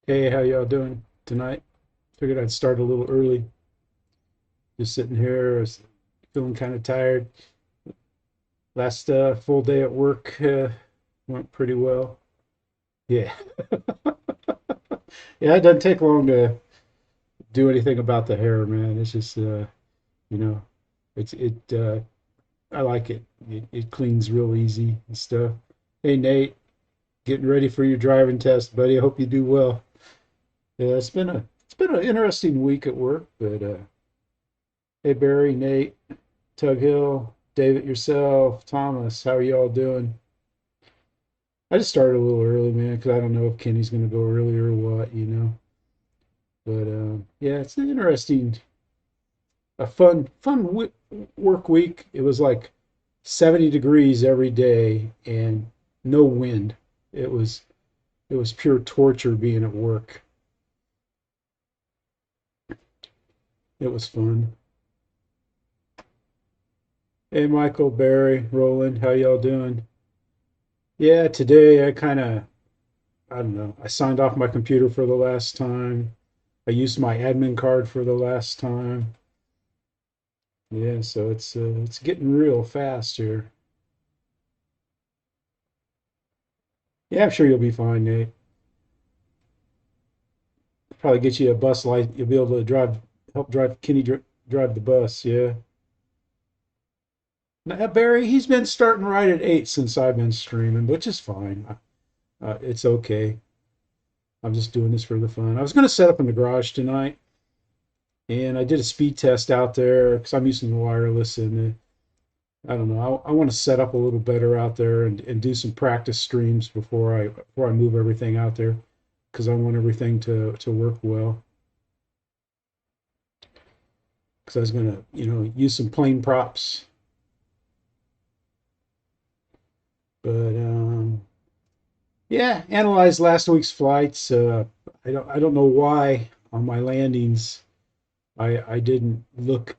Hey, how y'all doing tonight? Figured I'd start a little early. Just sitting here, I was feeling kind of tired. Last full day at work went pretty well. Yeah. Yeah, it doesn't take long to do anything about the hair, man. It's just you know, it's it I like it. It cleans real easy and stuff. Hey Nate, getting ready for your driving test, buddy. I hope you do well. Yeah, it's been an interesting week at work, but hey Barry, Nate, Tug Hill, David, yourself, Thomas, how are y'all doing? I just started a little early, man, because I don't know if Kenny's going to go early or what. But yeah, it's an interesting, a fun work week. It was like 70 degrees every day and no wind. It was it was pure torture being at work. It was fun. Hey, Michael, Barry, Roland, how y'all doing? Yeah, today I don't know. I signed off my computer for the last time. I used my admin card for the last time. Yeah, so it's getting real fast here. Yeah, I'm sure you'll be fine, Nate. Probably get you a bus light. You'll be able to help drive drive the bus. Yeah. Now, Barry, he's been starting right at 8 since I've been streaming, which is fine. It's okay. I'm just doing this for the fun. I was going to set up in the garage tonight, and I did a speed test out there because I'm using the wireless, and I don't know. I want to set up a little better out there and do some practice streams before I move everything out there because I want everything to work well. Because I was gonna, use some plane props, but yeah, analyze last week's flights. I don't know why on my landings I didn't look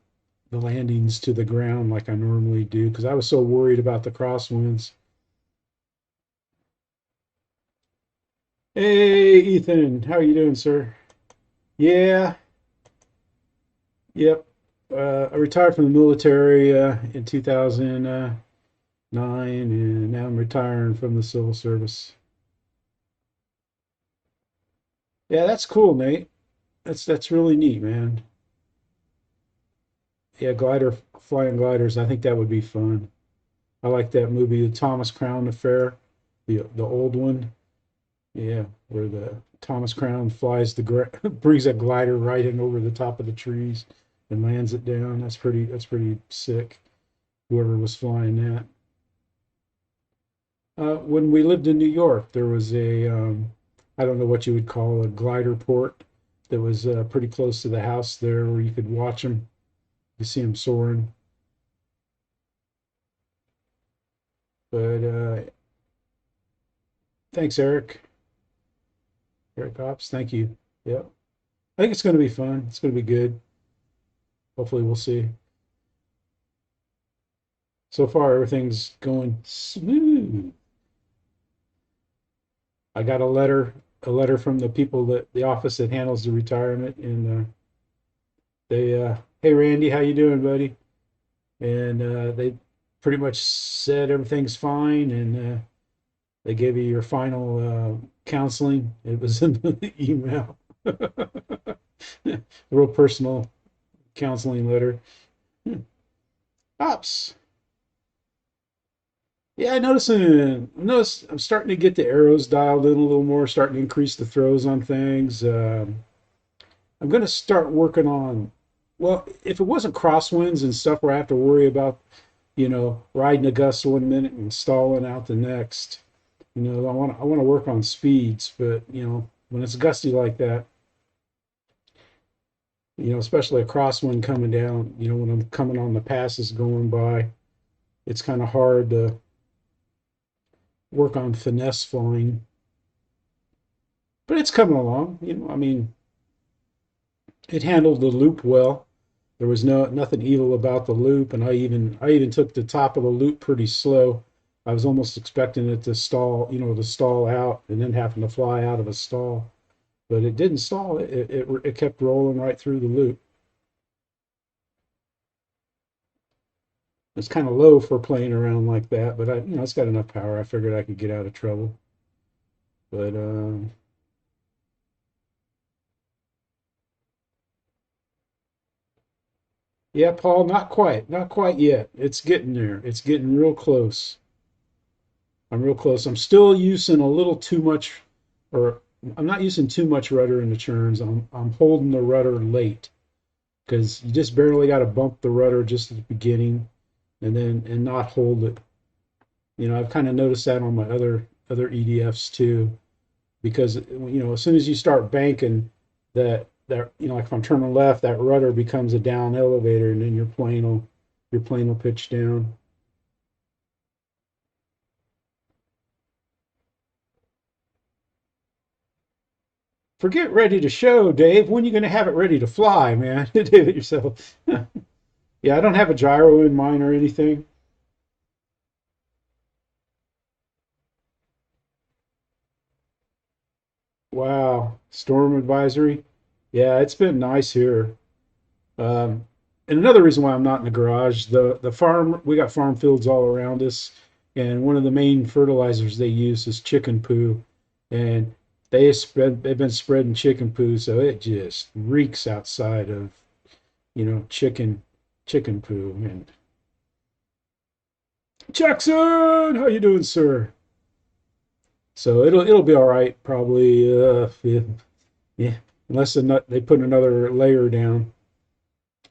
the landings to the ground like I normally do because I was so worried about the crosswinds. Hey, Ethan, how are you doing, sir? Yeah, yep. I retired from the military in 2009, and now I'm retiring from the civil service. Yeah, that's cool, Nate. That's really neat, man. Yeah, flying gliders. I think that would be fun. I like that movie, the Thomas Crown Affair, the old one. Yeah, where the Thomas Crown flies brings a glider right in over the top of the trees and lands it down. That's pretty sick. Whoever was flying that. When we lived in New York, there was I don't know what you would call a glider port that was pretty close to the house there where you could watch them. You see them soaring. But thanks, Eric. Eric Ops, thank you. Yeah, I think it's going to be fun. It's going to be good. Hopefully, we'll see. So far, everything's going smooth. I got a letter from the people the office that handles the retirement, and hey Randy, how you doing, buddy? And they pretty much said everything's fine, and they gave you your final counseling. It was in the email, a real personal counseling letter. Hmm. Ops. Yeah, I noticed I'm starting to get the arrows dialed in a little more, starting to increase the throws on things. I'm going to start working on, well, if it wasn't crosswinds and stuff where I have to worry about, riding a gust 1 minute and stalling out the next, I want to work on speeds, but when it's gusty like that, especially a crosswind coming down, when I'm coming on the passes going by, it's kind of hard to work on finesse flying, but it's coming along. I mean, it handled the loop well. There was nothing evil about the loop, and I even took the top of the loop pretty slow. I was almost expecting it to stall, to stall out and then having to fly out of a stall. but it didn't stall. It kept rolling right through the loop. It's kind of low for playing around like that, but it's got enough power. I figured I could get out of trouble. But yeah, Paul, not quite yet. It's getting there. It's getting real close. I'm real close. I'm still using a little too much, or I'm not using too much rudder in the churns. I'm holding the rudder late because you just barely got to bump the rudder just at the beginning, and not hold it. I've kind of noticed that on my other EDFs too, because as soon as you start banking, that like if I'm turning left, that rudder becomes a down elevator, and then your plane will pitch down. Forget ready to show, Dave. When are you going to have it ready to fly, man? David yourself. Yeah, I don't have a gyro in mine or anything. Wow, storm advisory. Yeah, it's been nice here. Um, and another reason why I'm not in the garage, the farm, we got farm fields all around us, and one of the main fertilizers they use is chicken poo, and they've been spreading chicken poo, so it just reeks outside of chicken poo. And Jackson, how you doing, sir? So it'll be all right, probably. Yeah, yeah, unless they put another layer down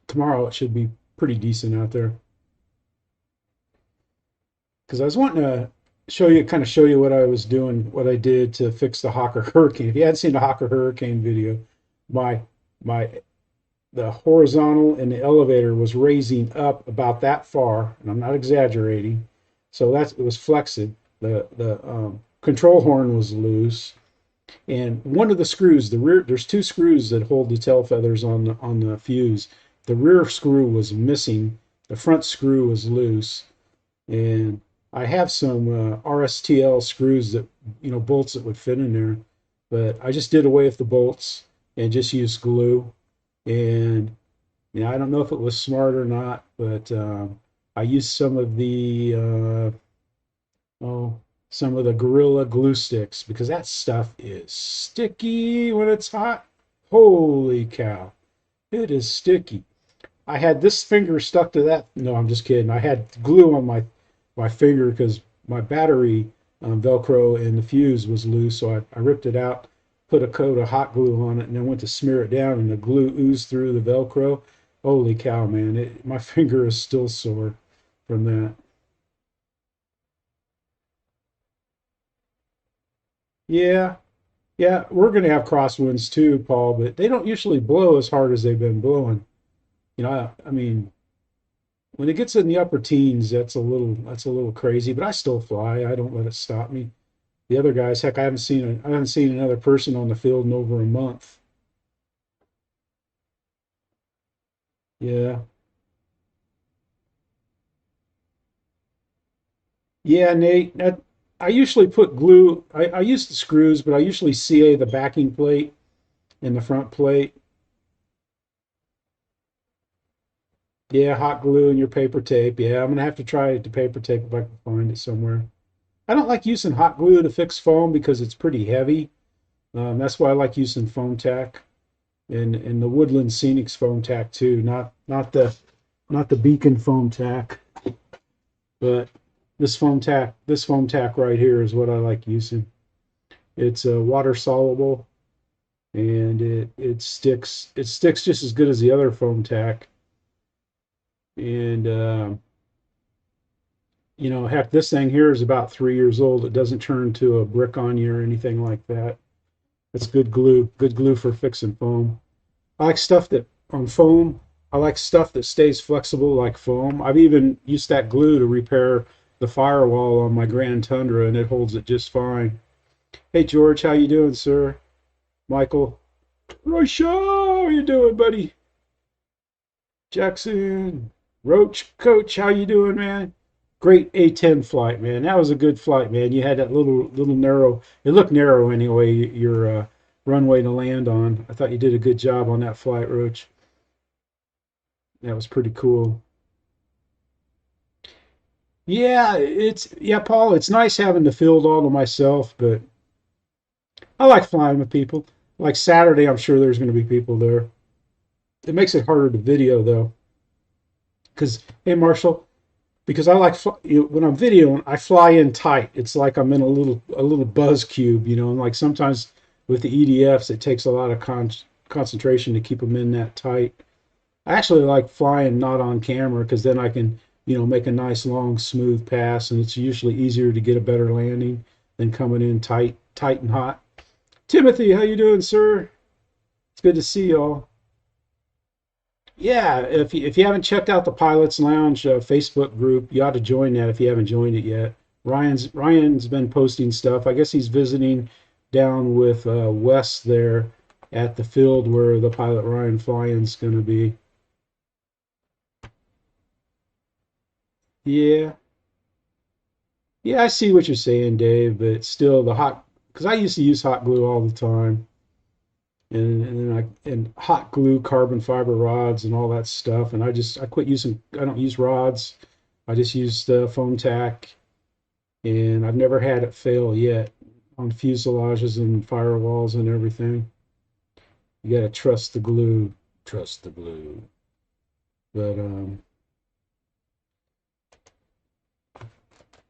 tomorrow, it should be pretty decent out there. Because I was wanting to show you what I was doing, what I did to fix the Hawker Hurricane. If you hadn't seen the Hawker Hurricane video, my my the horizontal in the elevator was raising up about that far, and I'm not exaggerating. So it was flexed. The control horn was loose, and one of the screws, the rear, there's two screws that hold the tail feathers on the fuse. The rear screw was missing. The front screw was loose, and I have some RSTL screws that bolts that would fit in there, but I just did away with the bolts and just used glue. And I don't know if it was smart or not, but I used oh some of the Gorilla glue sticks because that stuff is sticky when it's hot. Holy cow, it is sticky. I had this finger stuck to that. No, I'm just kidding. I had glue on my finger because my battery Velcro and the fuse was loose, so I ripped it out, put a coat of hot glue on it, and then went to smear it down, and the glue oozed through the Velcro. Holy cow, man! My finger is still sore from that. Yeah, yeah, we're gonna have crosswinds too, Paul, but they don't usually blow as hard as they've been blowing. I mean, when it gets in the upper teens, that's a little crazy, but I still fly. I don't let it stop me. The other guys, heck, I haven't seen another person on the field in over a month. Yeah, yeah, Nate. I usually put glue. I use the screws, but I usually CA the backing plate and the front plate. Yeah, hot glue and your paper tape. Yeah, I'm gonna have to try the paper tape if I can find it somewhere. I don't like using hot glue to fix foam because it's pretty heavy. That's why I like using foam tack and the Woodland Scenics foam tack too, not the Beacon foam tack, but this foam tack right here is what I like using. It's water soluble and it sticks just as good as the other foam tack. And heck, this thing here is about 3 years old. It doesn't turn to a brick on you or anything like that. It's good glue for fixing foam. I like stuff that on foam. I like stuff that stays flexible like foam. I've even used that glue to repair the firewall on my Grand Tundra, and it holds it just fine. Hey George, how you doing, sir? Michael, Roysha, how you doing, buddy? Jackson, Roach, Coach, how you doing, man? Great A10 flight, man. That was a good flight, man. You had that little narrow. It looked narrow anyway. Your runway to land on. I thought you did a good job on that flight, Roach. That was pretty cool. Yeah, Paul. It's nice having the field all to myself, but I like flying with people. Like Saturday, I'm sure there's going to be people there. It makes it harder to video though, because hey, Marshall, because I like when I'm videoing, I fly in tight. It's like I'm in a little buzz cube, and like sometimes with the EDFs, it takes a lot of concentration to keep them in that tight. I actually like flying not on camera because then I can, make a nice long smooth pass, and it's usually easier to get a better landing than coming in tight and hot. Timothy, how you doing, sir? It's good to see y'all. Yeah, if you haven't checked out the Pilots Lounge Facebook group, you ought to join that if you haven't joined it yet. Ryan's been posting stuff. I guess he's visiting down with Wes there at the field where the pilot Ryan flying's going to be. Yeah, yeah, I see what you're saying, Dave, but still because I used to use hot glue all the time, and hot glue, carbon fiber rods, and all that stuff, and I quit using. I don't use rods. I just use the foam tack, and I've never had it fail yet on fuselages and firewalls and everything. You got to trust the glue. Trust the glue.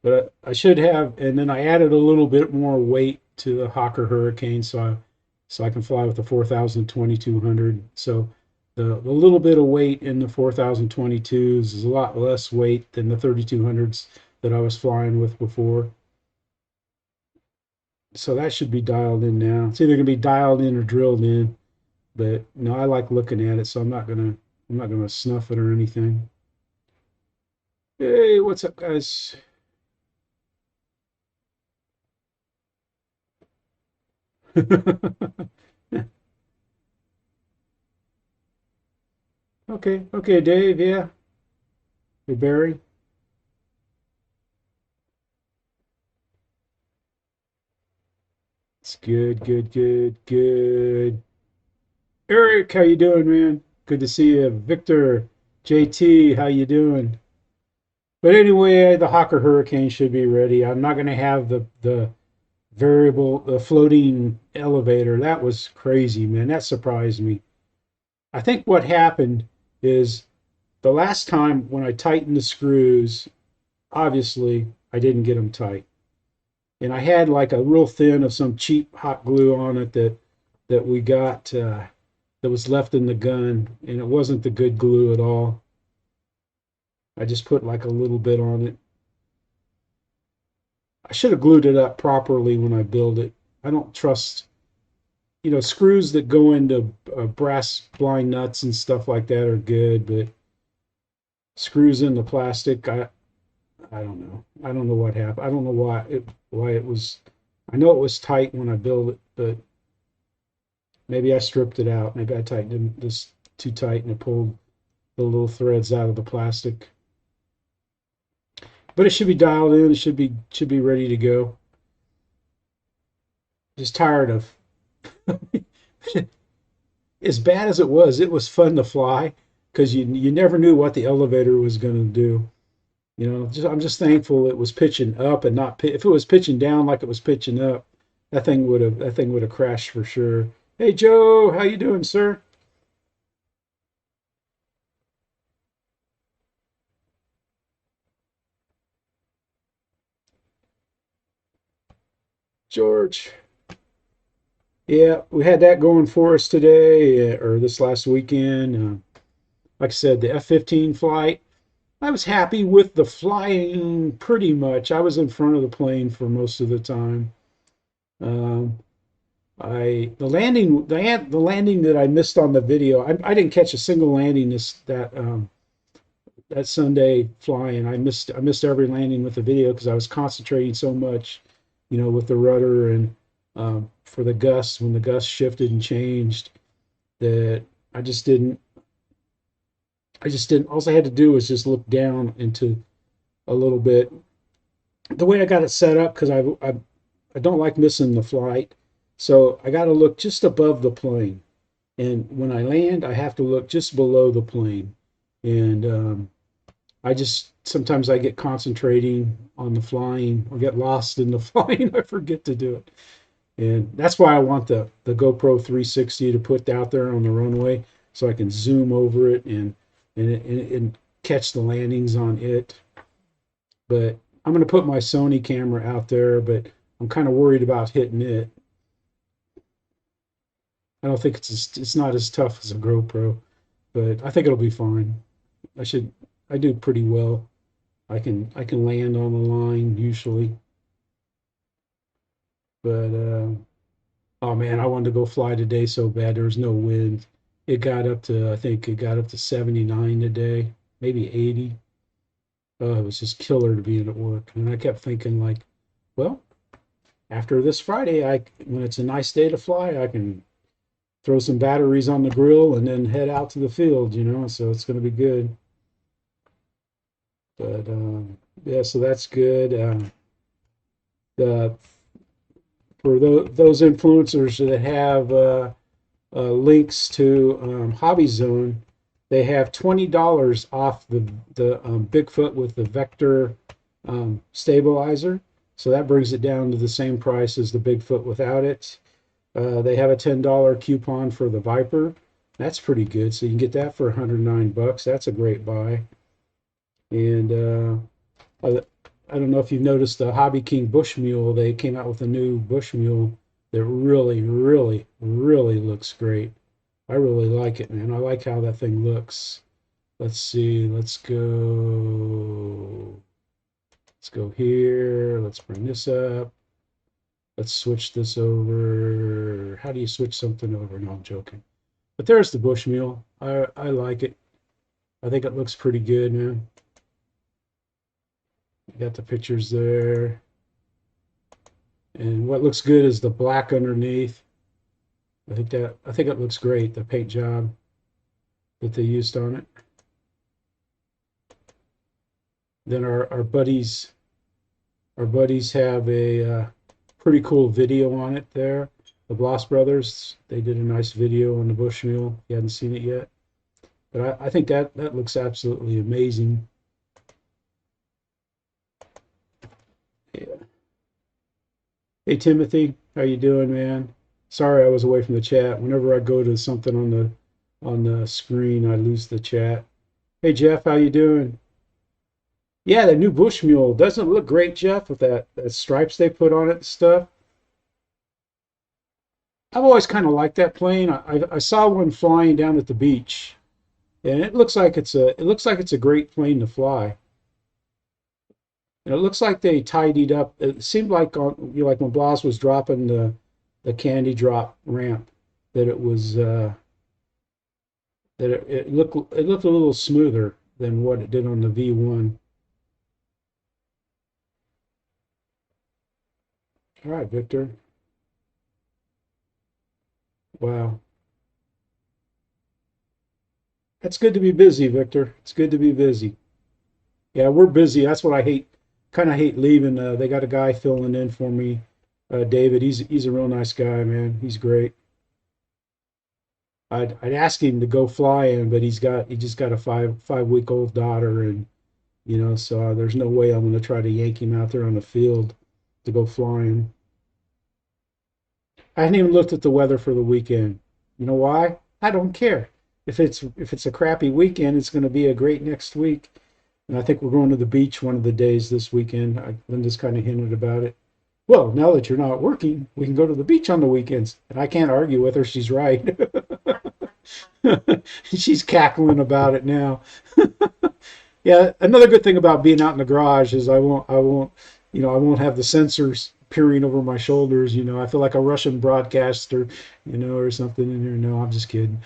But I should have, and then I added a little bit more weight to the Hawker Hurricane, so I can fly with the 4,000 2200. So the little bit of weight in the 4,022s is a lot less weight than the 3200s that I was flying with before. So that should be dialed in now. It's either gonna be dialed in or drilled in, but I like looking at it, so I'm not gonna snuff it or anything. Hey, what's up, guys? Okay, Dave. Yeah, hey Barry. It's good, good, good, good. Eric, how you doing, man? Good to see you. Victor, JT, how you doing? But anyway, the Hawker Hurricane should be ready. I'm not going to have the floating elevator. That was crazy, man. That surprised me. I think what happened is the last time when I tightened the screws, obviously I didn't get them tight, and I had like a real thin of some cheap hot glue on it that we got that was left in the gun, and it wasn't the good glue at all. I just put like a little bit on it. I should have glued it up properly when I build it. I don't trust, screws that go into brass blind nuts and stuff like that are good, but screws into plastic, I don't know. I don't know what happened. I don't know why it was. I know it was tight when I built it, but maybe I stripped it out. Maybe I tightened it this too tight and it pulled the little threads out of the plastic. But it should be dialed in. It should be ready to go. Just tired of as bad as it was fun to fly because you never knew what the elevator was going to do. I'm just thankful it was pitching up and not if it was pitching down like it was pitching up, that thing would have crashed for sure. Hey Joe, how you doing, sir? George. Yeah, we had that going for us today or this last weekend. Like I said, the F-15 flight. I was happy with the flying pretty much. I was in front of the plane for most of the time. Um, I the landing that I missed on the video. I didn't catch a single landing that Sunday flying. I missed every landing with the video because I was concentrating so much, with the rudder and for the gusts when the gusts shifted and changed that I just didn't. I just didn't. All I had to do was just look down into a little bit. The way I got it set up because I don't like missing the flight. So I got to look just above the plane. And when I land, I have to look just below the plane. And I just sometimes I get concentrating on the flying or get lost in the flying. I forget to do it. And that's why I want the GoPro 360 to put out there on the runway so I can zoom over it and catch the landings on it. But I'm going to put my Sony camera out there, but I'm kind of worried about hitting it. I don't think it's not as tough as a GoPro, but I think it'll be fine. I should I do pretty well. I can land on the line usually, but oh man, I wanted to go fly today so bad. There was no wind. It got up to I think it got up to 79 today, maybe 80. It was just killer to be at work, and I kept thinking like, well, after this Friday, I when it's a nice day to fly, I can throw some batteries on the grill and then head out to the field, so it's going to be good. But yeah, so that's good. The For those influencers that have links to Hobby Zone, they have $20 off the Bigfoot with the Vector stabilizer. So that brings it down to the same price as the Bigfoot without it. They have a $10 coupon for the Viper. That's pretty good. So you can get that for 109 bucks. That's a great buy. And I, I don't know if you've noticed the Hobby King Bush Mule. They came out with a new Bush Mule that really, really, really looks great. I really like it, man. I like how that thing looks. Let's see. Let's go. Let's go here. Let's bring this up. Let's switch this over. How do you switch something over? No, I'm joking. But there's the Bush Mule. I like it. I think it looks pretty good, man. You got the pictures there. And what looks good is the black underneath. I think it looks great, the paint job that they used on it. Then our buddies have a pretty cool video on it there. The Bloss Brothers, they did a nice video on the Bushmule. You haven't seen it yet, but I think that looks absolutely amazing. Yeah. Hey Timothy, how you doing, man? Sorry I was away from the chat. Whenever I go to something on the screen, I lose the chat. Hey Jeff, how you doing? Yeah, the new Bush Mule doesn't it look great, Jeff, with that stripes they put on it and stuff. I've always kind of liked that plane. I saw one flying down at the beach, and it looks like it's a great plane to fly. And it looks like they tidied up. It seemed like like when Blas was dropping the candy drop ramp, that it was that it looked a little smoother than what it did on the V1. All right, Victor. Wow. It's good to be busy, Victor. It's good to be busy. Yeah, we're busy. That's what I hate. Kind of hate leaving. They got a guy filling in for me, David. He's a real nice guy, man. He's great. I'd ask him to go flying, but he just got a five week old daughter, and so there's no way I'm going to try to yank him out there on the field to go flying. I hadn't even looked at the weather for the weekend. You know why? I don't care. If it's a crappy weekend, it's going to be a great next week. And I think we're going to the beach one of the days this weekend. Linda's kind of hinted about it. Well, now that you're not working, we can go to the beach on the weekends. And I can't argue with her. She's right. She's cackling about it now. Yeah, another good thing about being out in the garage is I won't have the sensors peering over my shoulders. I feel like a Russian broadcaster, or something in here. No, I'm just kidding.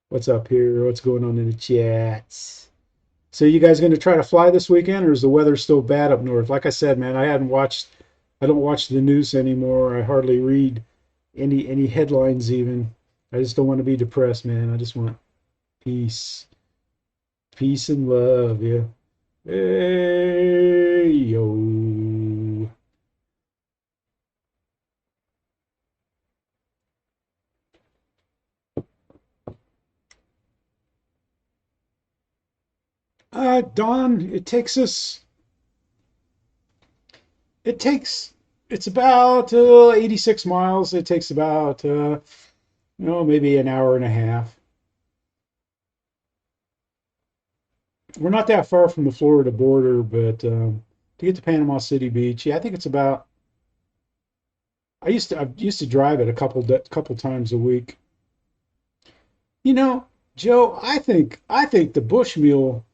What's up here? What's going on in the chats? So you guys going to try to fly this weekend, or is the weather still bad up north? Like I said, man, I don't watch the news anymore. I hardly read any headlines even. I just don't want to be depressed, man. I just want peace, peace and love. Yeah. Hey yo. Don, it takes us, it takes, it's about 86 miles. It takes about, maybe an hour and a half. We're not that far from the Florida border, but to get to Panama City Beach, yeah, I think it's about. I used to drive it a couple times a week. You know, Joe, I think the Bush Mule,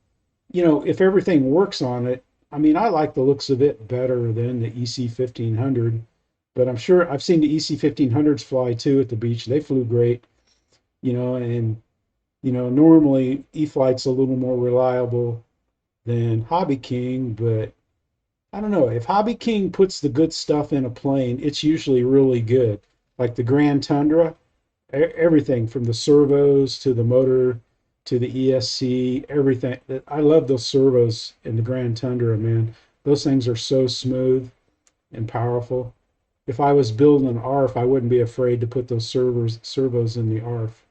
if everything works on it, I mean, I like the looks of it better than the EC 1500. But I'm sure I've seen the EC 1500s fly too at the beach. They flew great, and normally E-flite's a little more reliable than Hobby King, but I don't know. If Hobby King puts the good stuff in a plane, it's usually really good. Like the Grand Tundra, everything from the servos to the motor to the ESC, everything. I love those servos in the Grand Tundra, man. Those things are so smooth and powerful. If I was building an ARF, I wouldn't be afraid to put those servos in the ARF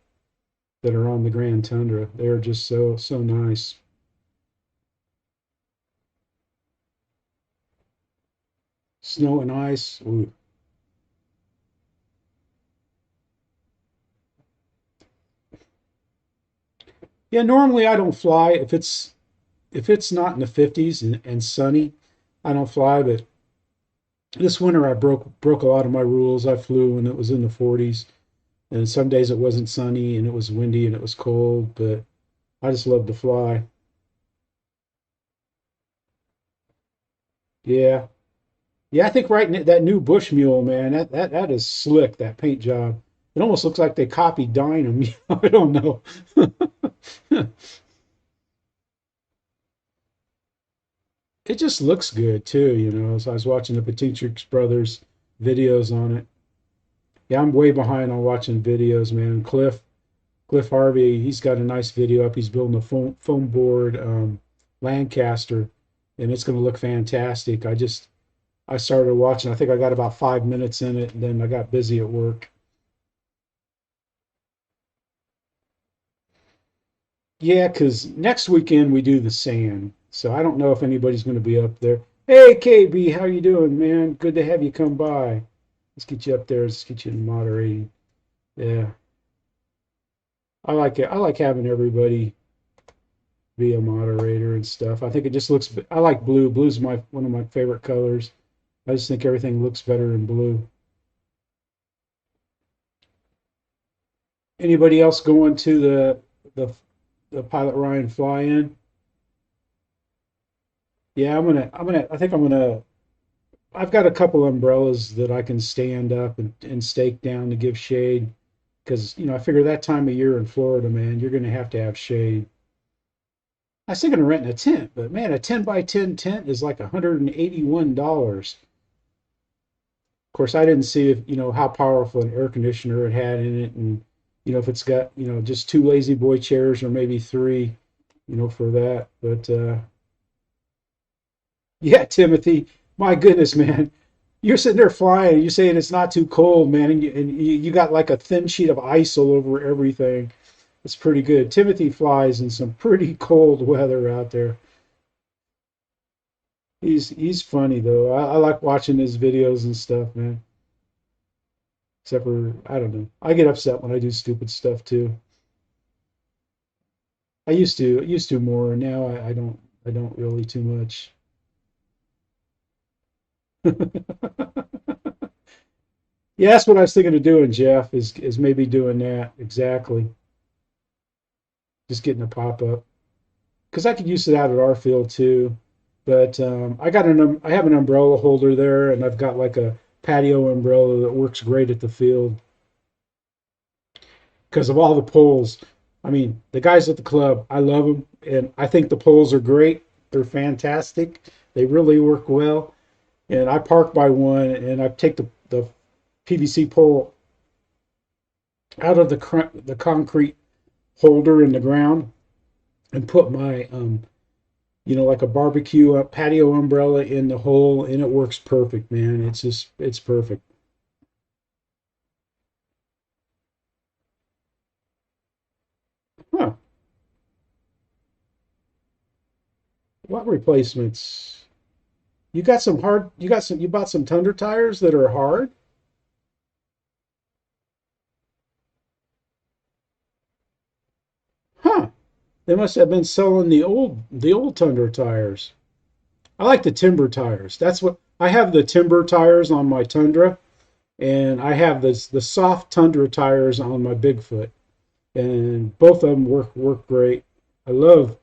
that are on the Grand Tundra. They're just so nice. Snow and ice. Ooh. Yeah, normally I don't fly if it's not in the 50s and sunny. I don't fly, but this winter I broke a lot of my rules. I flew when it was in the 40s, and some days it wasn't sunny and it was windy and it was cold, but I just love to fly. Yeah. Yeah, I think that new Bush Mule, man, that is slick, that paint job. It almost looks like they copied Dynam. I don't know. It just looks good too, So I was watching the Patintrix brothers videos on it. Yeah, I'm way behind on watching videos, man. Cliff Harvey, he's got a nice video up. He's building a foam board Lancaster, and it's going to look fantastic. I started watching. I think I got about 5 minutes in it, and then I got busy at work. Yeah, because next weekend we do the sand, so I don't know if anybody's going to be up there. Hey, KB, how you doing, man? Good to have you come by. Let's get you up there. Let's get you in moderating. Yeah, I like it. I like having everybody be a moderator and stuff. I think it just looks. I like blue. Blue's my one of my favorite colors. I just think everything looks better in blue. Anybody else going to the the Pilot Ryan fly-in? Yeah, I think I've got a couple umbrellas that I can stand up and stake down to give shade because, I figure that time of year in Florida, man, you're going to have shade. I was thinking of renting a tent, but man, a 10 by 10 tent is like $181. Of course, I didn't see if, how powerful an air conditioner it had in it and, if it's got, just two lazy boy chairs or maybe three, for that. But yeah, Timothy, my goodness, man. You're sitting there flying, you're saying it's not too cold, man, and you got like a thin sheet of ice all over everything. It's pretty good. Timothy flies in some pretty cold weather out there. He's funny though. I like watching his videos and stuff, man. Except for I don't know. I get upset when I do stupid stuff too. I used to more. Now I don't really too much. Yeah, that's what I was thinking of doing, Jeff, is maybe doing that. Exactly. Just getting a pop up. Because I could use it out at our field too. But I have an umbrella holder there, and I've got like a patio umbrella that works great at the field because of all the poles. I mean, the guys at the club, I love them, and I think the poles are great. They're fantastic. They really work well. And I park by one, and I take the PVC pole out of the concrete holder in the ground and put my like a barbecue patio umbrella in the hole, and it works perfect, man. It's perfect. Huh. What replacements? You got some hard. You got some. You bought some Tundra tires that are hard. Huh? They must have been selling the old Tundra tires. I like the timber tires. That's what I have, the timber tires on my Tundra, and I have the soft Tundra tires on my Bigfoot, and both of them work great. I love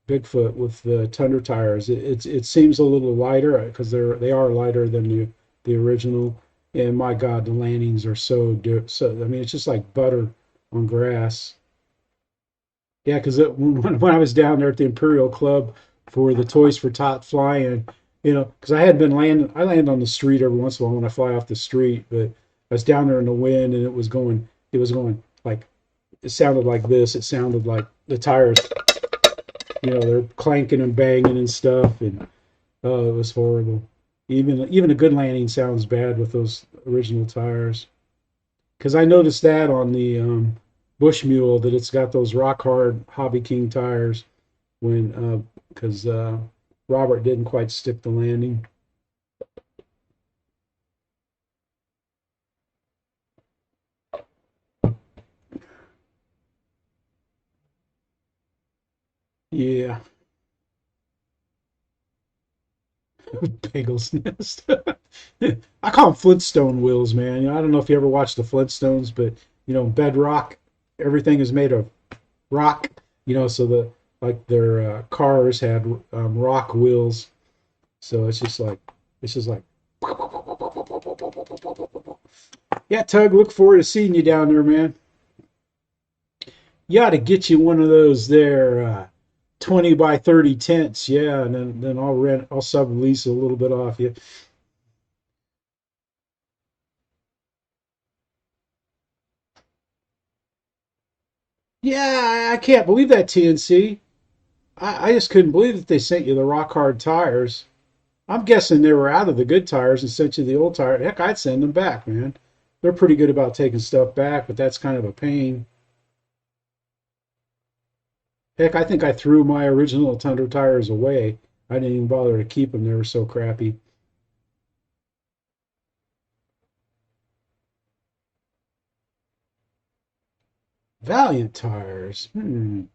Bigfoot with the Tundra tires. It seems a little lighter because they are lighter than the original. And my God, the landings are so. I mean, it's just like butter on grass. Yeah, because when I was down there at the Imperial Club for the Toys for Tot flying, because I had been landing, I land on the street every once in a while when I fly off the street, but I was down there in the wind and it was going like, it sounded like this. It sounded like the tires, they're clanking and banging and stuff, and oh, it was horrible. Even a good landing sounds bad with those original tires. Because I noticed that on the Bush Mule that it's got those rock hard Hobby King tires when because Robert didn't quite stick the landing. Yeah, Bagel's Nest. I call them Flintstone wheels, man. I don't know if you ever watched the Flintstones, but bedrock, everything is made of rock. So their cars had rock wheels. So it's just like yeah, Tug. Look forward to seeing you down there, man. You ought to get you one of those there 20 by 30 tents, yeah, and then I'll sublease a little bit off you. Yeah, I can't believe that, TNC. I just couldn't believe that they sent you the rock hard tires. I'm guessing they were out of the good tires and sent you the old tire. Heck, I'd send them back, man. They're pretty good about taking stuff back, but that's kind of a pain. Heck, I think I threw my original Tundra tires away. I didn't even bother to keep them. They were so crappy. Valiant tires. The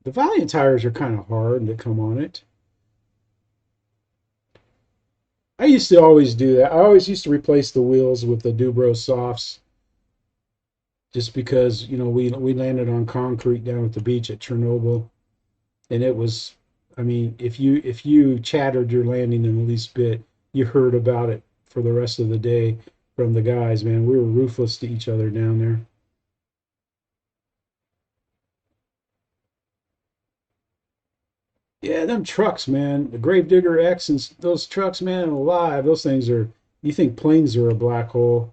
Valiant tires are kind of hard that come on it. I used to always do that. I always used to replace the wheels with the Dubro softs just because, we landed on concrete down at the beach at Chernobyl, and it was, I mean, if you chattered your landing in the least bit, you heard about it for the rest of the day from the guys, man. We were ruthless to each other down there. Yeah, them trucks, man. The Gravedigger X and those trucks, man, alive. Those things are, you think planes are a black hole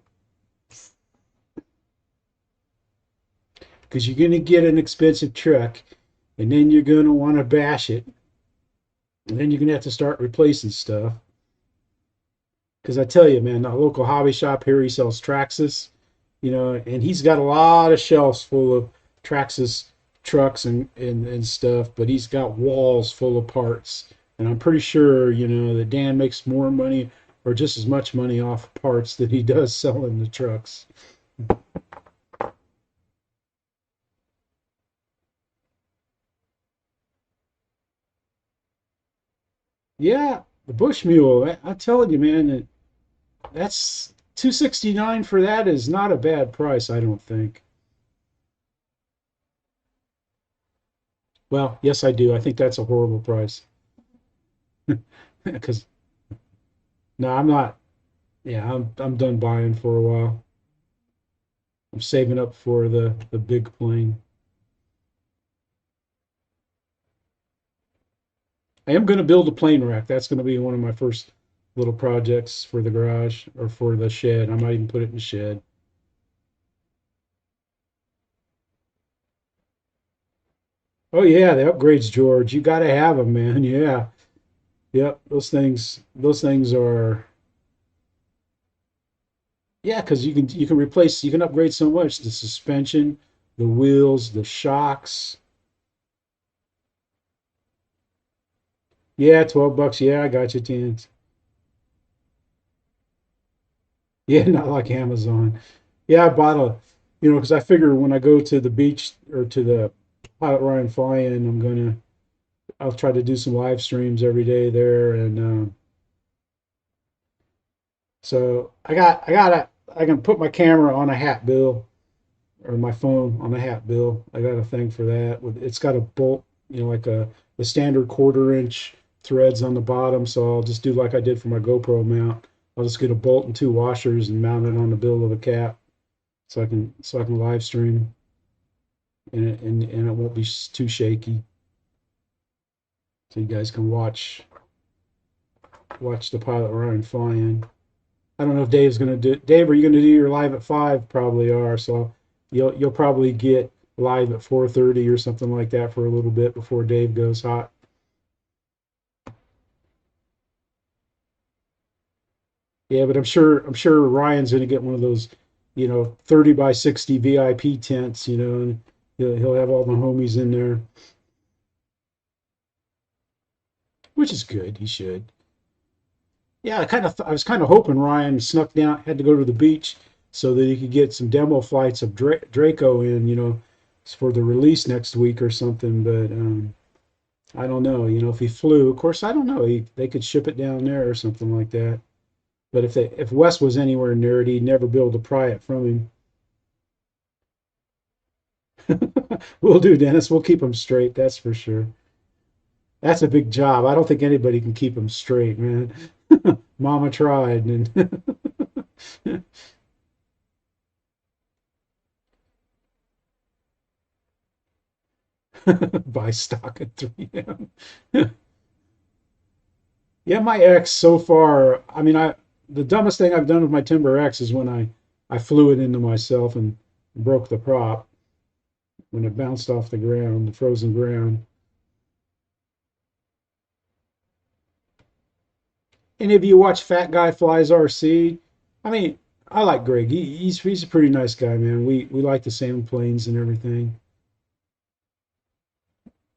because you're going to get an expensive truck and then you're going to want to bash it. And then you're going to have to start replacing stuff. Because I tell you, man, the local hobby shop here, he sells Traxxas, and he's got a lot of shelves full of Traxxas trucks and stuff, but he's got walls full of parts. And I'm pretty sure, that Dan makes more money or just as much money off parts than he does selling the trucks. Yeah, the Bush Mule, I'm telling you, man, that's 269 for that is not a bad price, I don't think. Well, yes, I do. I think that's a horrible price. Because no, I'm not. Yeah, I'm done buying for a while. I'm saving up for the big plane. I am going to build a plane rack. That's going to be one of my first little projects for the garage or for the shed. I might even put it in the shed. Oh yeah, the upgrades, George. You got to have them, man. Yeah. Yep. Those things are. Yeah, because you can upgrade so much: the suspension, the wheels, the shocks. Yeah, $12. Yeah, I got you, Tans. Yeah, not like Amazon. Yeah, I bought a, because I figure when I go to the beach or to the Pilot Ryan fly-in, I'll try to do some live streams every day there, and so I can put my camera on a hat bill or my phone on a hat bill. I got a thing for that. It's got a bolt, like the standard quarter-inch threads on the bottom. So I'll just do like I did for my GoPro mount. I'll just get a bolt and two washers and mount it on the bill of a cap, so I can live stream, and it won't be too shaky. So you guys can watch the pilot Ryan fly in. I don't know if Dave's gonna do. Dave, are you gonna do your live at 5? Probably are. So you'll probably get live at 4:30 or something like that for a little bit before Dave goes hot. Yeah, but I'm sure Ryan's gonna get one of those, 30 by 60 VIP tents, and he'll have all the homies in there, which is good. He should. Yeah, I was kind of hoping Ryan snuck down, had to go to the beach so that he could get some demo flights of Draco in, for the release next week or something. But I don't know, if he flew. Of course, I don't know. They could ship it down there or something like that. But if Wes was anywhere near it, he'd never be able to pry it from him. We'll do, Dennis. We'll keep him straight. That's for sure. That's a big job. I don't think anybody can keep him straight, man. Mama tried, and buy stock at 3M. Yeah, my X so far. I mean, the dumbest thing I've done with my Timber X is when I flew it into myself and broke the prop when it bounced off the ground, the frozen ground. Any of you watch Fat Guy Flies RC? I mean, I like Greg. He's a pretty nice guy, man. We like the same planes and everything.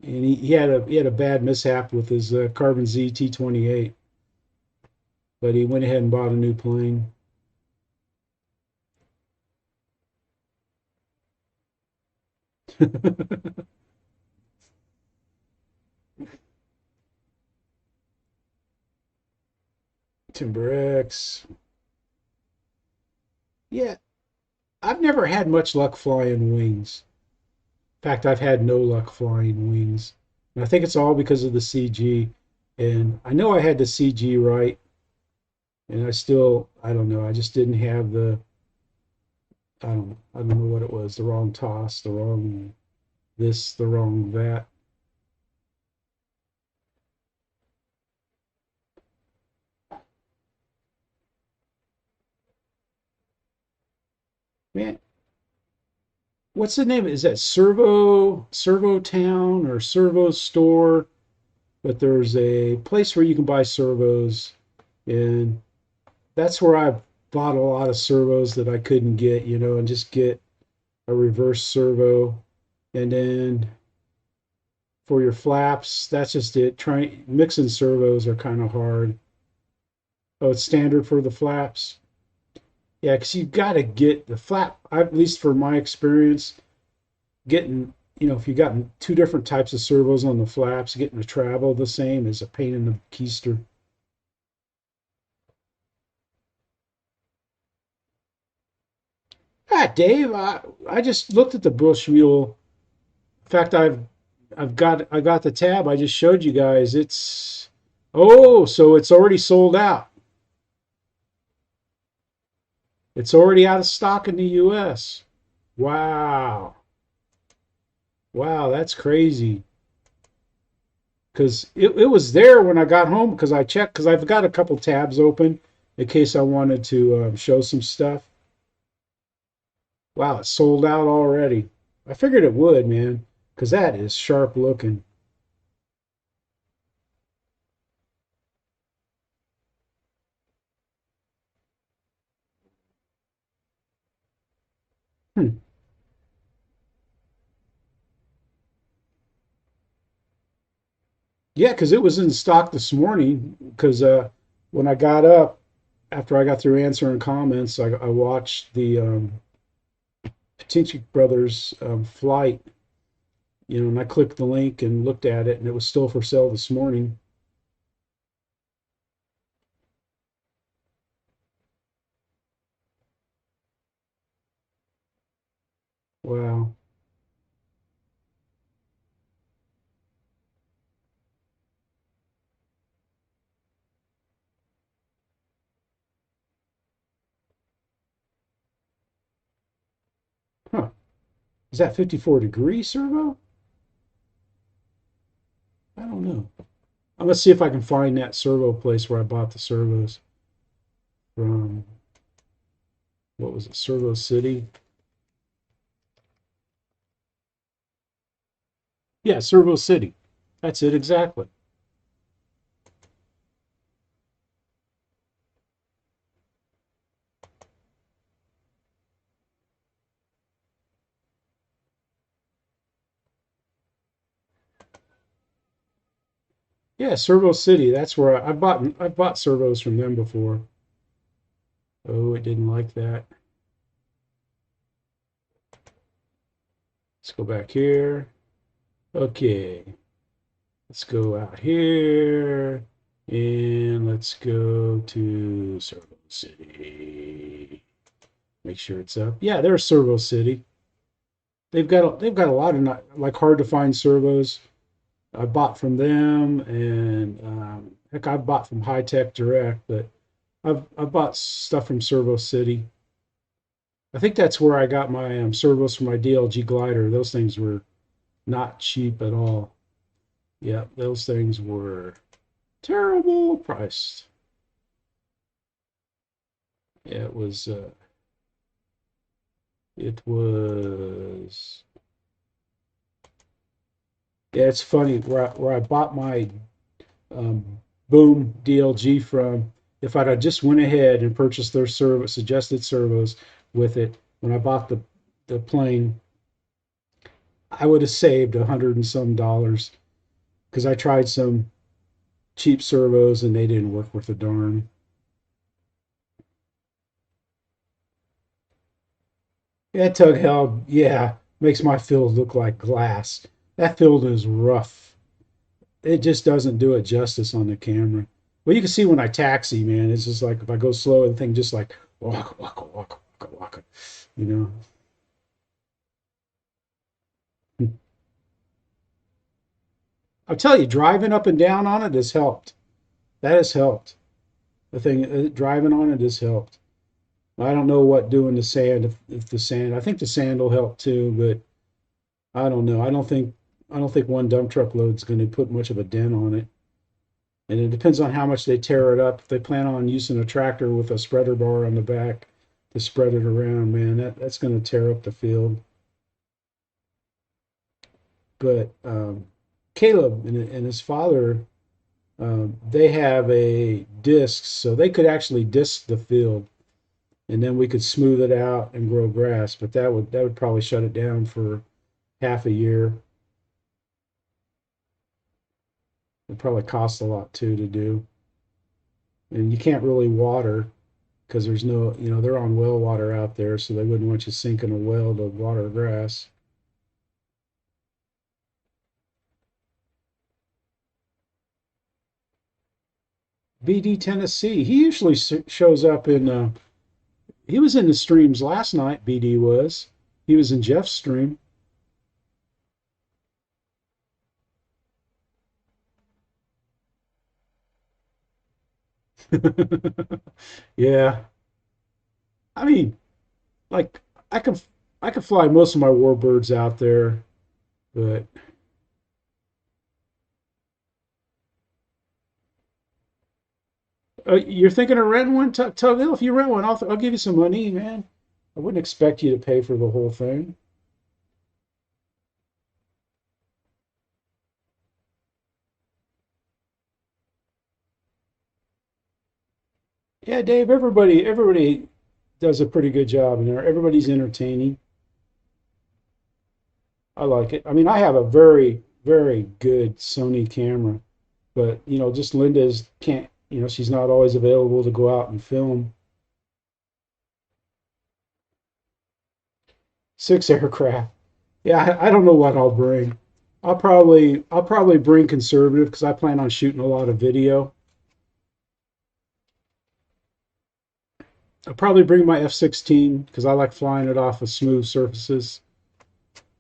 And he had a bad mishap with his Carbon Z T28, but he went ahead and bought a new plane. Timber X. Yeah, I've never had much luck flying wings. In fact, I've had no luck flying wings. And I think it's all because of the CG. And I know I had the CG right, and I don't know, I just didn't have I don't know what it was, the wrong toss, the wrong this, the wrong that. Man, what's the name? Is that Servo Town or Servo Store? But there's a place where you can buy servos, and that's where I bought a lot of servos that I couldn't get, and just get a reverse servo. And then for your flaps, that's just it. Mixing servos are kind of hard. Oh, it's standard for the flaps. Yeah, because you've got to get the flap. At least for my experience, getting if you got two different types of servos on the flaps, getting the travel the same is a pain in the keister. Ah, Dave, I just looked at the Bush Mule. In fact, I got the tab I just showed you guys. So it's already sold out. It's already out of stock in the US. Wow. Wow, that's crazy. Because it was there when I got home because I checked because I've got a couple tabs open in case I wanted to show some stuff. Wow, it's sold out already. I figured it would, man, because that is sharp looking. Hmm. Yeah, because it was in stock this morning. Because when I got up after I got through answering comments, I watched the Patinchi Brothers flight, and I clicked the link and looked at it, and it was still for sale this morning. Wow. Huh. Is that 54-degree servo? I don't know. I'm gonna see if I can find that servo place where I bought the servos from. What was it? Servo City? Yeah, Servo City. That's it exactly. Yeah, Servo City. That's where I bought servos from them before. Oh, it didn't like that. Let's go back here. Okay, let's go out here and let's go to Servo City. Make sure it's up. Yeah, there's Servo City. They've got a lot of like hard to find servos. I bought from them, and heck, I bought from High Tech Direct, but I've bought stuff from Servo City. I think that's where I got my servos for my DLG glider. Those things were not cheap at all. Yeah, those things were terrible priced. Yeah, it was yeah, it's funny where I bought my um, Boom DLG from. If I'd have just went ahead and purchased their suggested servos with it when I bought the plane, I would have saved 100 and some dollars because I tried some cheap servos and they didn't work worth a darn. Yeah, tug held, yeah, makes my field look like glass. That field is rough. It just doesn't do it justice on the camera. Well, you can see when I taxi, man, it's just like if I go slow, the thing just like waka waka waka waka waka, you know. I'll tell you, driving up and down on it has helped. That has helped. The thing driving on it has helped. I don't know what doing the sand if the sand. I think the sand will help too, but I don't know. I don't think one dump truck load is going to put much of a dent on it. And it depends on how much they tear it up. If they plan on using a tractor with a spreader bar on the back to spread it around, man, that's going to tear up the field. But Caleb and his father, they have a disc, so they could actually disc the field, and then we could smooth it out and grow grass. But that would probably shut it down for half a year. It probably costs a lot too to do, and you can't really water because there's no, they're on well water out there, so they wouldn't want you sinking a well to water grass. BD Tennessee, he usually shows up in. He was in the streams last night. BD was. He was in Jeff's stream. Yeah, I mean, like I can I can fly most of my warbirds out there, but you're thinking of renting one, Tugville? If you rent one, I'll give you some money, man. I wouldn't expect you to pay for the whole thing. Yeah, Dave. Everybody does a pretty good job in there. Everybody's entertaining. I like it. I mean, I have a very good Sony camera. But just Linda's can't. She's not always available to go out and film. 6 aircraft. Yeah, I don't know what I'll bring. I'll probably bring conservative because I plan on shooting a lot of video. I'll probably bring my F-16 because I like flying it off of smooth surfaces.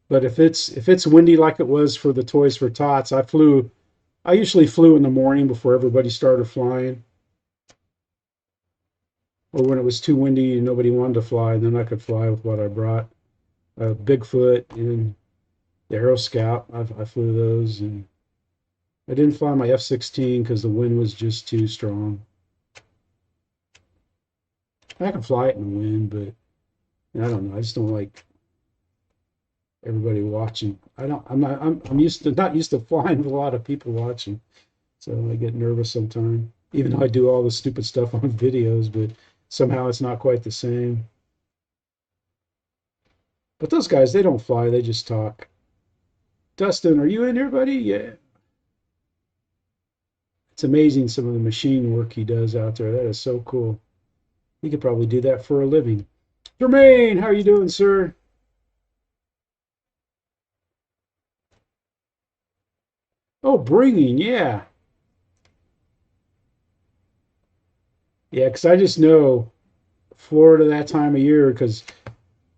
But if it's windy like it was for the Toys for Tots, I usually flew in the morning before everybody started flying, or when it was too windy and nobody wanted to fly, and then I could fly with what I brought. Bigfoot and the Aero Scout, I flew those, and I didn't fly my F-16 because the wind was just too strong. I can fly it in the wind, but I don't know. I just don't like everybody watching. I don't. I'm not. I'm not used to flying with a lot of people watching, so I get nervous sometimes. Even though I do all the stupid stuff on videos, but somehow it's not quite the same. But those guys, they don't fly. They just talk. Dustin, are you in here, buddy? Yeah. It's amazing some of the machine work he does out there. That is so cool. He could probably do that for a living. Jermaine, how are you doing, sir? Oh, bringing, yeah. Yeah, because I just know Florida that time of year because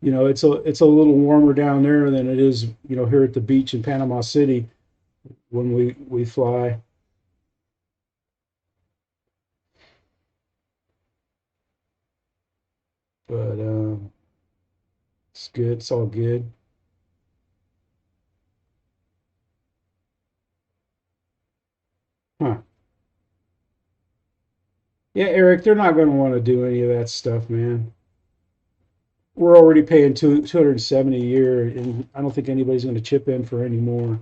it's a little warmer down there than it is here at the beach in Panama City when we fly. But it's good. It's all good. Huh? Yeah, Eric, they're not going to want to do any of that stuff, man. We're already paying 270 a year, and I don't think anybody's going to chip in for any more.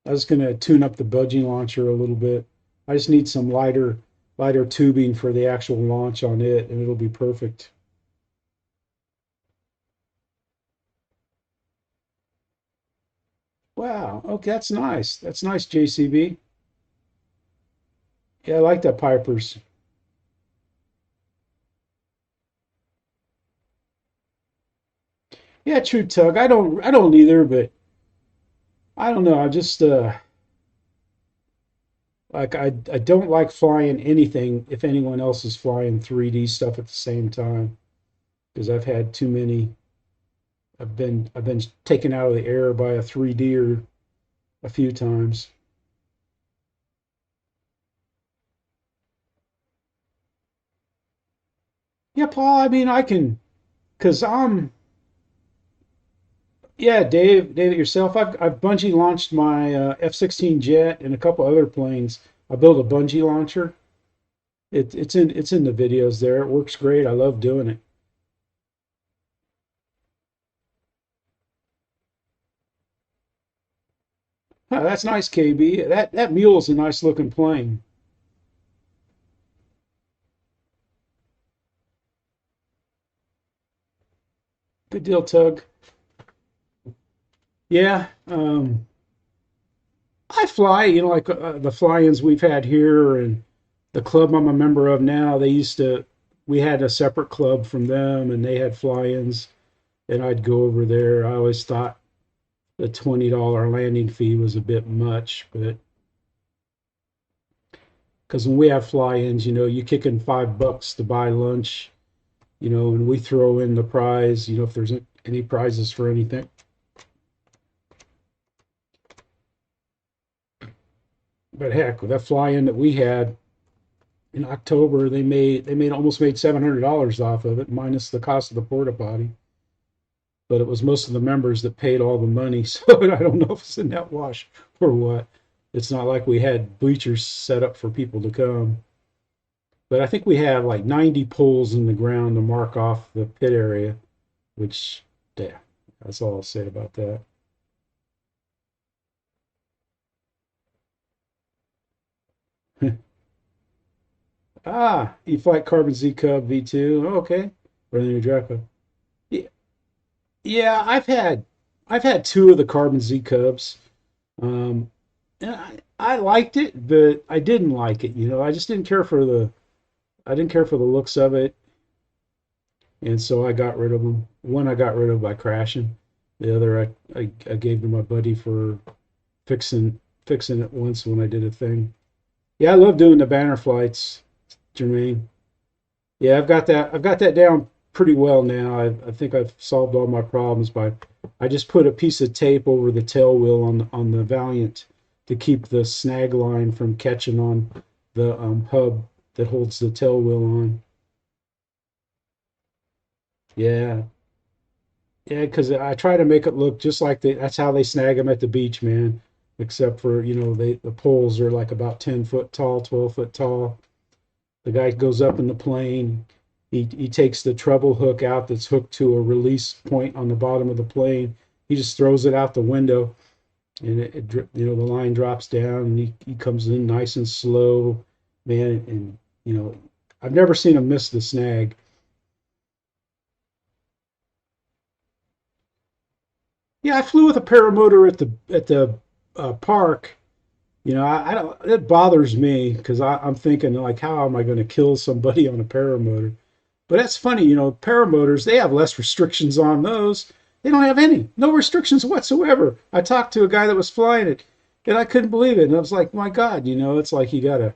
I was going to tune up the budgie launcher a little bit. I just need some lighter tubing for the actual launch on it, and it'll be perfect. Wow. Okay, that's nice. That's nice, JCB. Yeah, I like that Piper's. Yeah, true tug. I don't either, but I don't know. I just like I don't like flying anything if anyone else is flying 3D stuff at the same time because I've had too many. I've been taken out of the air by a 3D'er a few times. Yeah, Paul. I mean, I can because yeah, David yourself. I've bungee launched my F-16 jet and a couple other planes. I built a bungee launcher. It's in the videos there. It works great. I love doing it. Huh, that's nice, KB. That mule's a nice looking plane. Good deal, Tug. Yeah, I fly. Like the fly-ins we've had here and the club I'm a member of now. We had a separate club from them, and they had fly-ins, and I'd go over there. I always thought the $20 landing fee was a bit much, but because when we have fly-ins, you kick in $5 to buy lunch, and we throw in the prize, if there's any prizes for anything. But heck, with that fly-in that we had in October, they made almost made $700 off of it, minus the cost of the porta potty. But it was most of the members that paid all the money, so I don't know if it's a net wash or what. It's not like we had bleachers set up for people to come. But I think we have like 90 poles in the ground to mark off the pit area, which, yeah, that's all I'll say about that. Ah, E-Flight Carbon Z Cub V2. Oh, okay. Running your Draco. Yeah, yeah, I've had. I've had two of the Carbon Z Cubs. Um, and I liked it, but I didn't like it. I just didn't care for I didn't care for the looks of it, and so I got rid of them. One I got rid of by crashing. The other I gave to my buddy for fixing it once when I did a thing. Yeah, I love doing the banner flights, Jermaine. Yeah, I've got that down pretty well now. I think I've solved all my problems by I just put a piece of tape over the tail wheel on the Valiant to keep the snag line from catching on the hub that holds the tail wheel on. Yeah, yeah, because I try to make it look just like that's how they snag them at the beach, man. Except for the poles are like about 10 foot tall, 12 foot tall. The guy goes up in the plane. He takes the treble hook out that's hooked to a release point on the bottom of the plane. He just throws it out the window, and the line drops down, and he comes in nice and slow, man. And I've never seen him miss the snag. Yeah, I flew with a paramotor at the park. I don't. It bothers me because I'm thinking like, how am I going to kill somebody on a paramotor? But that's funny, paramotors, they have less restrictions on those. They don't have any, no restrictions whatsoever. I talked to a guy that was flying it, and I couldn't believe it. And I was like, my God, it's like you gotta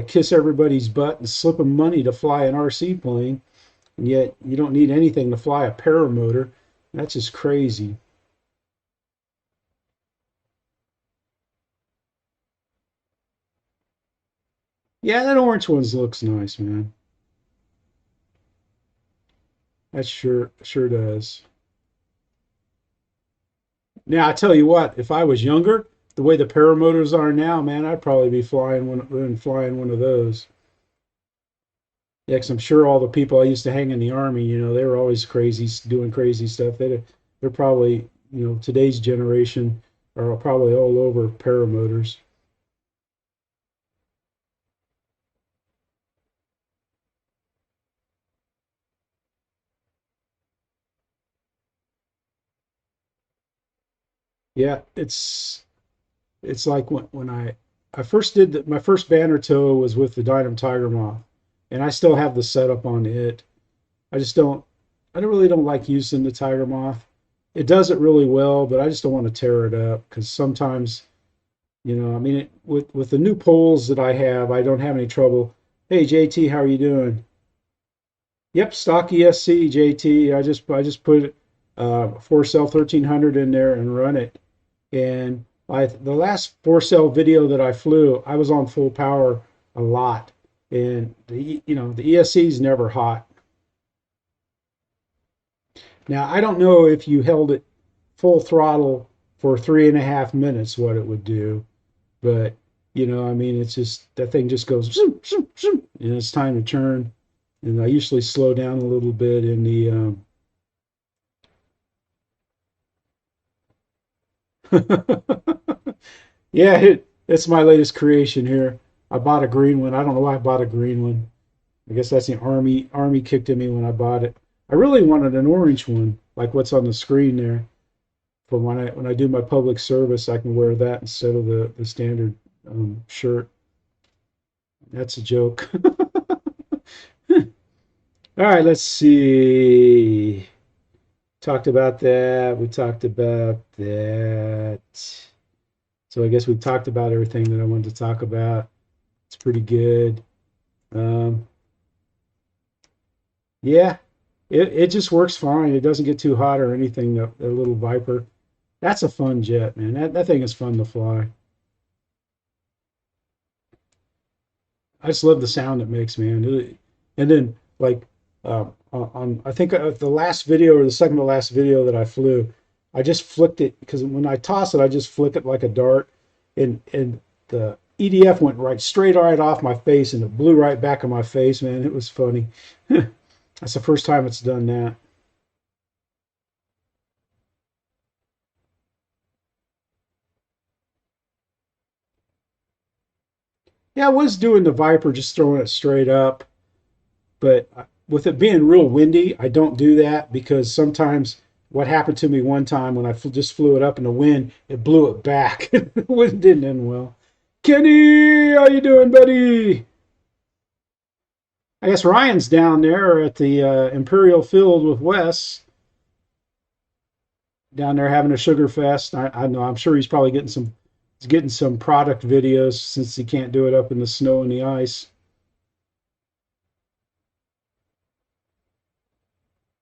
kiss everybody's butt and slip them money to fly an RC plane, and yet you don't need anything to fly a paramotor. That's just crazy. Yeah, that orange one looks nice, man. That sure does. Now I tell you what, if I was younger, the way the paramotors are now, man, I'd probably be flying one of those. Yeah, 'cause I'm sure all the people I used to hang in the army, they were always crazy, doing crazy stuff. They're probably, today's generation are probably all over paramotors. Yeah, it's like when I first did my first banner tow was with the Dynam Tiger Moth, and I still have the setup on it. I just I don't really don't like using the Tiger Moth. It does it really well, but I just don't want to tear it up because sometimes, I mean, with the new poles that I have, I don't have any trouble. Hey JT, how are you doing? Yep, stock ESC JT. I just put 4 cell 1300 in there and run it. And the last 4 cell video that I flew, I was on full power a lot, and the ESC is never hot. Now I don't know if you held it full throttle for 3.5 minutes what it would do, but I mean, it's just that thing just goes zoom, zoom, zoom, and it's time to turn. And I usually slow down a little bit in the yeah, it's my latest creation here. I bought a green one. I don't know why I bought a green one. I guess that's the army kicked at me when I bought it. I really wanted an orange one, like what's on the screen there. For when I do my public service, I can wear that instead of the standard shirt. That's a joke. All right, let's see. Talked about that. We talked about that. So I guess we talked about everything that I wanted to talk about. It's pretty good. Um, yeah, it just works fine. It doesn't get too hot or anything. The little Viper. That's a fun jet, man. That thing is fun to fly. I just love the sound it makes, man. And then like on I think the last video or the second to last video that I flew, I just flicked it because when I toss it, I just flick it like a dart, and the EDF went right off my face, and it blew right back in my face, man. It was funny. That's the first time it's done that. Yeah, I was doing the Viper, just throwing it straight up. But with it being real windy, I don't do that because sometimes what happened to me one time when I just flew it up in the wind, it blew it back. It didn't end well. Kenny, how you doing, buddy? I guess Ryan's down there at the Imperial Field with Wes, down there having a sugar fest. I know. I'm sure he's probably getting some product videos since he can't do it up in the snow and the ice.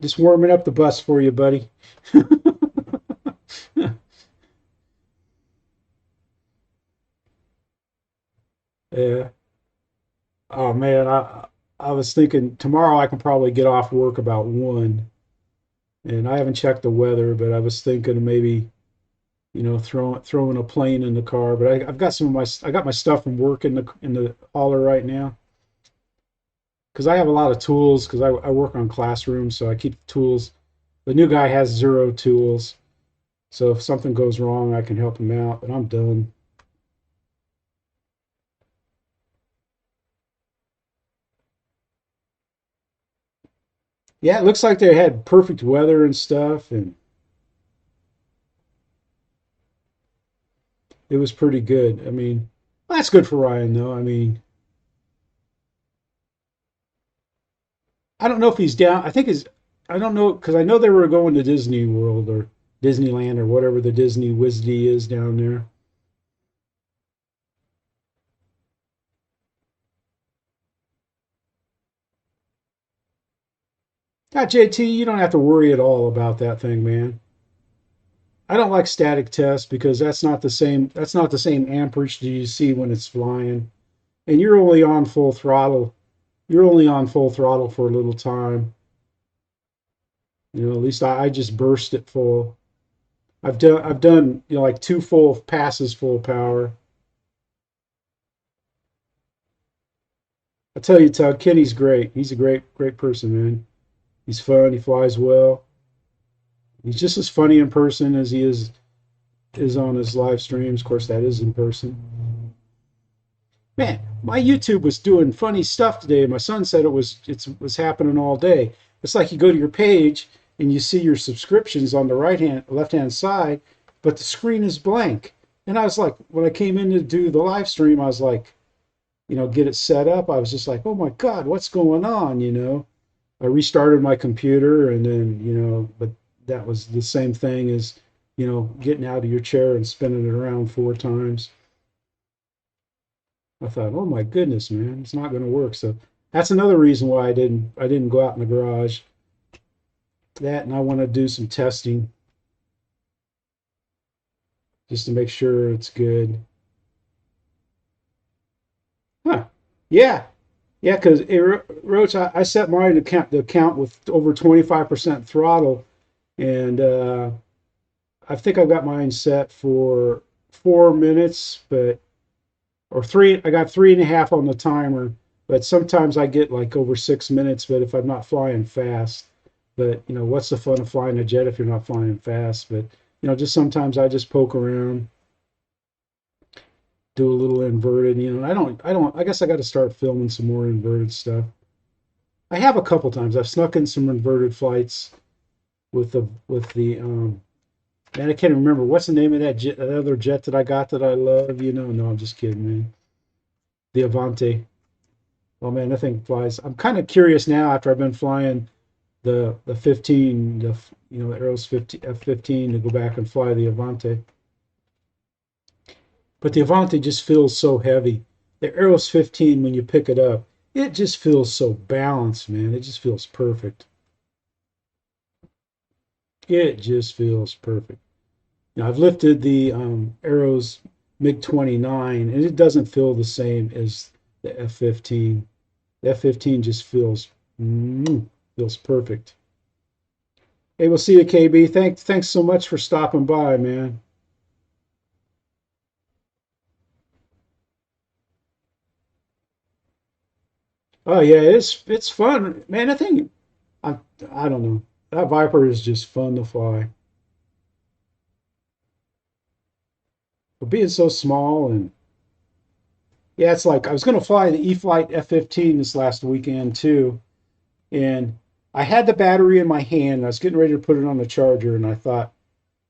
Just warming up the bus for you, buddy. Yeah. Oh man, I was thinking tomorrow I can probably get off work about 1, and I haven't checked the weather, but I was thinking of maybe throwing a plane in the car. But I've got I got my stuff from work in the hauler right now because I have a lot of tools because I work on classrooms, so I keep the tools. The new guy has zero tools, so if something goes wrong, I can help him out. But I'm done. Yeah, it looks like they had perfect weather and stuff, and it was pretty good. I mean, well, that's good for Ryan, though. I mean, I don't know if he's down. I don't know because I know they were going to Disney World or Disneyland or whatever the Disney Wisdy is down there. JT, you don't have to worry at all about that thing, man. I don't like static tests because that's not the same. That's not the same amperage that you see when it's flying, and you're only on full throttle. You're only on full throttle for a little time. At least I just burst it full. I've done like 2 full passes full power. I tell you, Tug, Kenny's great. He's a great person, man. He's fun. He flies well. He's just as funny in person as he is on his live streams. Of course, that is in person. Man, my YouTube was doing funny stuff today. My son said it was happening all day. It's like you go to your page and you see your subscriptions on the left hand side, but the screen is blank. And I was like, when I came in to do the live stream, I was like, get it set up. I was just like, oh my God, what's going on? I restarted my computer and then, but that was the same thing as, getting out of your chair and spinning it around 4 times. I thought, oh my goodness, man, it's not going to work. So that's another reason why I didn't go out in the garage. That and I want to do some testing just to make sure it's good. Huh? Yeah, yeah. Because Roach, I set mine to count with over 25% throttle, and I think I've got mine set for 4 minutes, but or three. I got 3.5 on the timer, but sometimes I get like over 6 minutes. But if I'm not flying fast, but what's the fun of flying a jet if you're not flying fast? But just sometimes I just poke around, do a little inverted. I don't. I guess I got to start filming some more inverted stuff. I have a couple times. I've snuck in some inverted flights with the man. I can't remember what's the name of that other jet that I got that I love. No, I'm just kidding, man. The Avante. Oh man, that thing flies. I'm kind of curious now after I've been flying the 15, the Aeros 50 F-15 to go back and fly the Avante. But the Avante just feels so heavy. The Aeros 15, when you pick it up, it just feels so balanced, man. It just feels perfect. It just feels perfect. I've lifted the Aeros MiG-29, and it doesn't feel the same as the F-15. The F-15 just feels perfect. Hey, we'll see you, KB. Thanks so much for stopping by, man. Oh yeah, it's fun, man. I think I I don't know. That Viper is just fun to fly. But being so small and yeah, it's like I was gonna fly the E-flite F-15 this last weekend too, and I had the battery in my hand. And I was getting ready to put it on the charger, and I thought,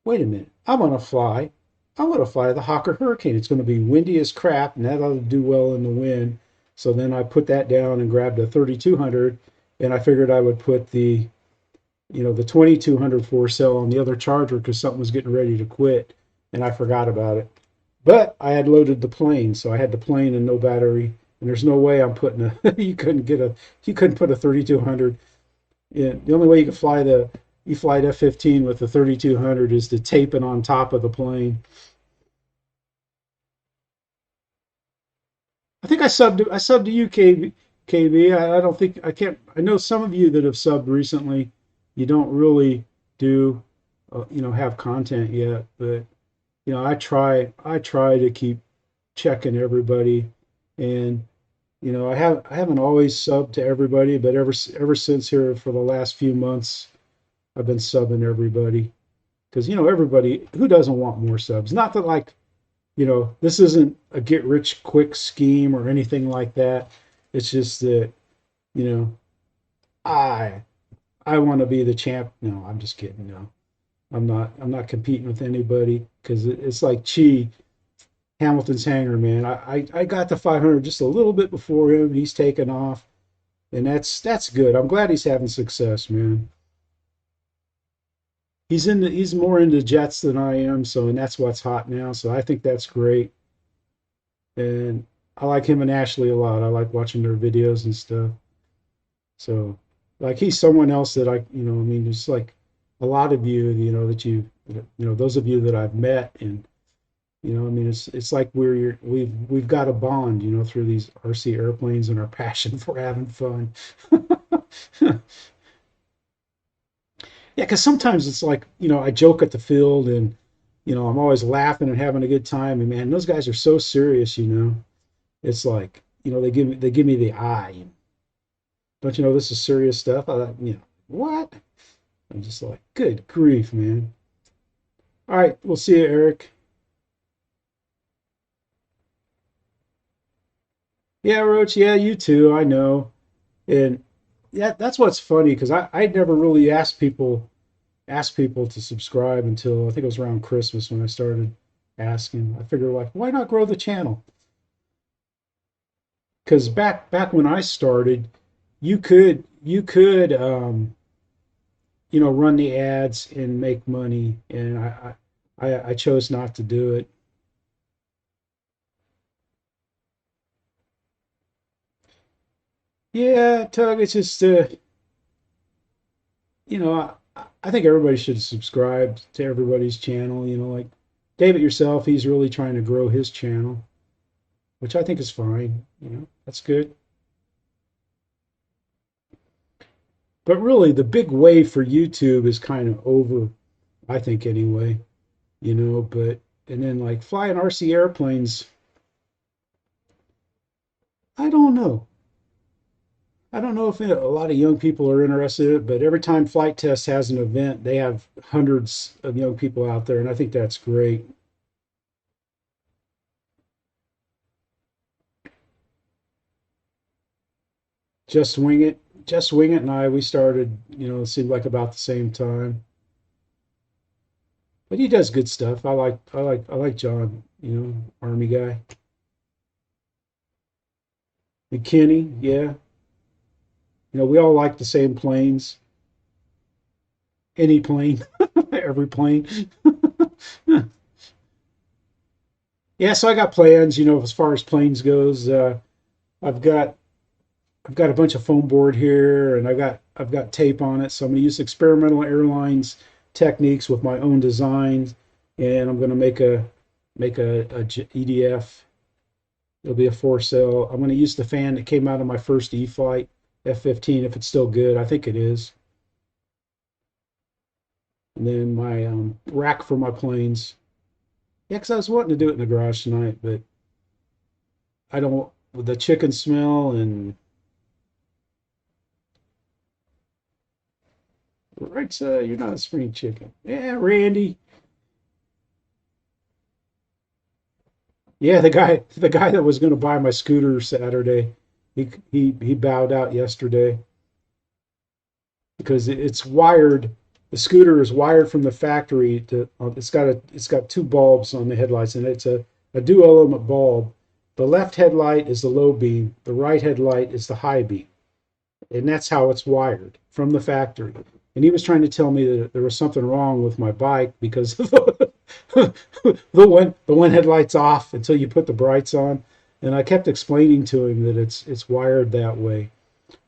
wait a minute, I want to fly. I want to fly the Hawker Hurricane. It's going to be windy as crap, and that ought to do well in the wind. So then I put that down and grabbed a 3200, and I figured I would put the 2200 four cell on the other charger because something was getting ready to quit, and I forgot about it. But I had loaded the plane, so I had the plane and no battery. And there's no way I'm putting a you couldn't put a 3200 in. The only way you could fly the you fly F-15 with the 3200 is to tape it on top of the plane. I think I subbed to you, KB. I don't think I can't. I know some of you that have subbed recently. You don't really do, have content yet, but I try to keep checking everybody, and I haven't always subbed to everybody, but ever since here for the last few months, I've been subbing everybody because everybody who doesn't want more subs. Not that like this isn't a get rich quick scheme or anything like that. It's just that you know I I want to be the champ. No, I'm just kidding. No, I'm not. I'm not competing with anybody because it's like Chi Hamilton's hanger, man. I got to 500 just a little bit before him. He's taken off, and that's good. I'm glad he's having success, man. He's more into jets than I am, so and that's what's hot now. So I think that's great, and I like him and Ashley a lot. I like watching their videos and stuff. So like he's someone else that I mean, just like a lot of you, that those of you that I've met and I mean, it's like we've got a bond, through these RC airplanes and our passion for having fun. Yeah, because sometimes it's like, I joke at the field and, I'm always laughing and having a good time. And man, those guys are so serious. It's like, they give me the eye. Don't you know this is serious stuff? I thought, what? I'm just like, good grief, man. All right, we'll see you, Eric. Yeah, Roach. Yeah, you too. I know. And yeah, that's what's funny because I never really asked people to subscribe until I think it was around Christmas when I started asking. I figured like, why not grow the channel? Because back when I started, you could run the ads and make money, and I chose not to do it. Yeah, Tug, it's just I think everybody should subscribe to everybody's channel. Like David yourself, he's really trying to grow his channel, which I think is fine. That's good. But really, the big wave for YouTube is kind of over, I think anyway. But and then like flying RC airplanes, I don't know. I don't know if a lot of young people are interested in it, but every time Flight Test has an event, they have hundreds of young people out there, and I think that's great. Just Wing It, Just Wing It, and we started, it seemed like about the same time. But he does good stuff. I like John, Army guy. And Kenny, yeah, we all like the same planes. Any plane, every plane. Yeah, so I got plans, as far as planes goes. I've got I've got a bunch of foam board here, and I've got tape on it. So I'm going to use experimental airlines techniques with my own designs, and I'm going to make a EDF. It'll be a four cell. I'm going to use the fan that came out of my first E-flight F-15 if it's still good. I think it is. And then my rack for my planes. Yeah, because I was wanting to do it in the garage tonight, but I don't with the chicken smell and right, you're not a spring chicken. Yeah, Randy. Yeah, the guy that was going to buy my scooter Saturday, he bowed out yesterday. because it's wired. The scooter is wired from the factory to. It's got two bulbs on the headlights, and it's a dual element bulb. The left headlight is the low beam. The right headlight is the high beam, and that's how it's wired from the factory. And he was trying to tell me that there was something wrong with my bike because the one headlight's off until you put the brights on. And I kept explaining to him that it's wired that way.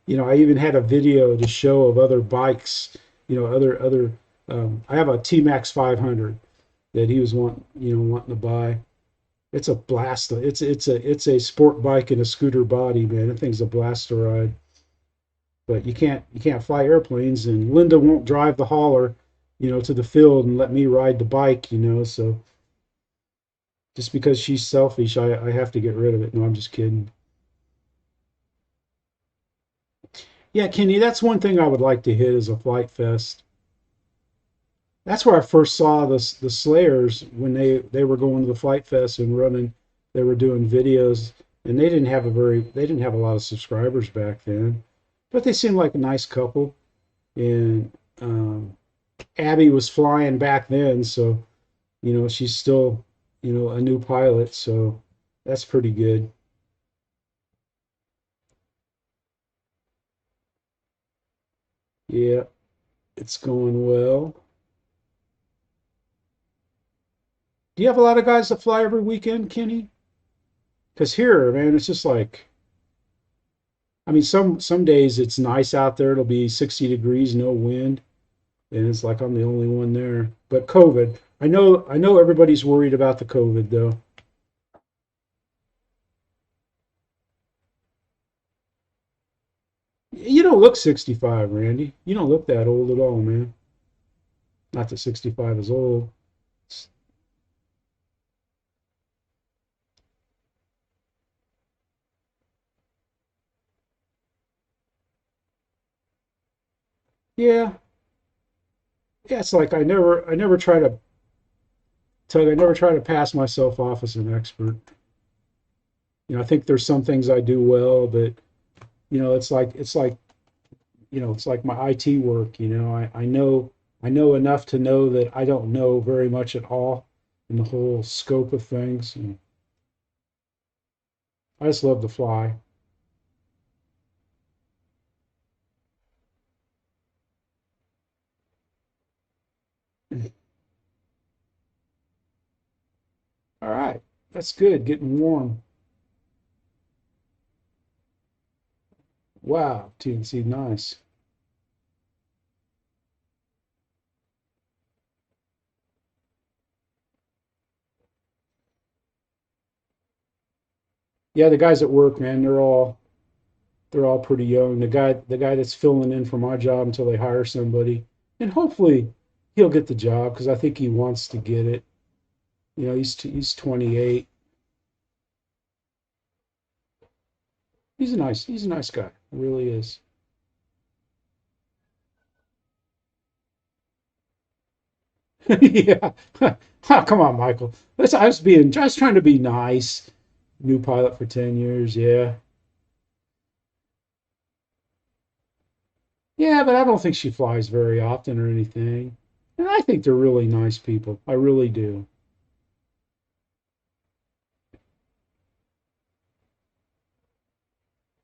I even had a video to show of other bikes. Other. I have a T Max 500 that he was wanting to buy. It's a blast. It's a sport bike and a scooter body, man. That thing's a blast to ride. But you can't fly airplanes, and Linda won't drive the hauler, to the field and let me ride the bike. So just because she's selfish, I have to get rid of it. No, I'm just kidding. Yeah, Kenny, that's one thing I would like to hit is a flight fest. That's where I first saw the Slayers when they were going to the flight fest and running. They were doing videos, and they didn't have a lot of subscribers back then, but they seemed like a nice couple. And Abby was flying back then, so she's still a new pilot, so that's pretty good. Yeah, it's going well. Do you have a lot of guys that fly every weekend, Kenny? Because here, man, it's just like, I mean, some days it's nice out there. It'll be 60 degrees, no wind, and it's like I'm the only one there. But COVID, I know everybody's worried about the COVID though. You don't look 65, Randy. You don't look that old at all, man. Not that 65 is old. Yeah, yeah. It's like I never try to Tug. I never try to pass myself off as an expert. I think there's some things I do well, but it's like my IT work. I know enough to know that I don't know very much at all in the whole scope of things. And I just love to fly. All right, that's good. Getting warm. Wow, TNC, nice. Yeah, the guys at work, man, they're all pretty young. The guy that's filling in for my job until they hire somebody, and hopefully he'll get the job because I think he wants to get it. He's 28. He's a nice guy. He really is. Yeah. Oh, come on, Michael. I was trying to be nice. New pilot for 10 years. Yeah. Yeah, but I don't think she flies very often or anything. And I think they're really nice people. I really do.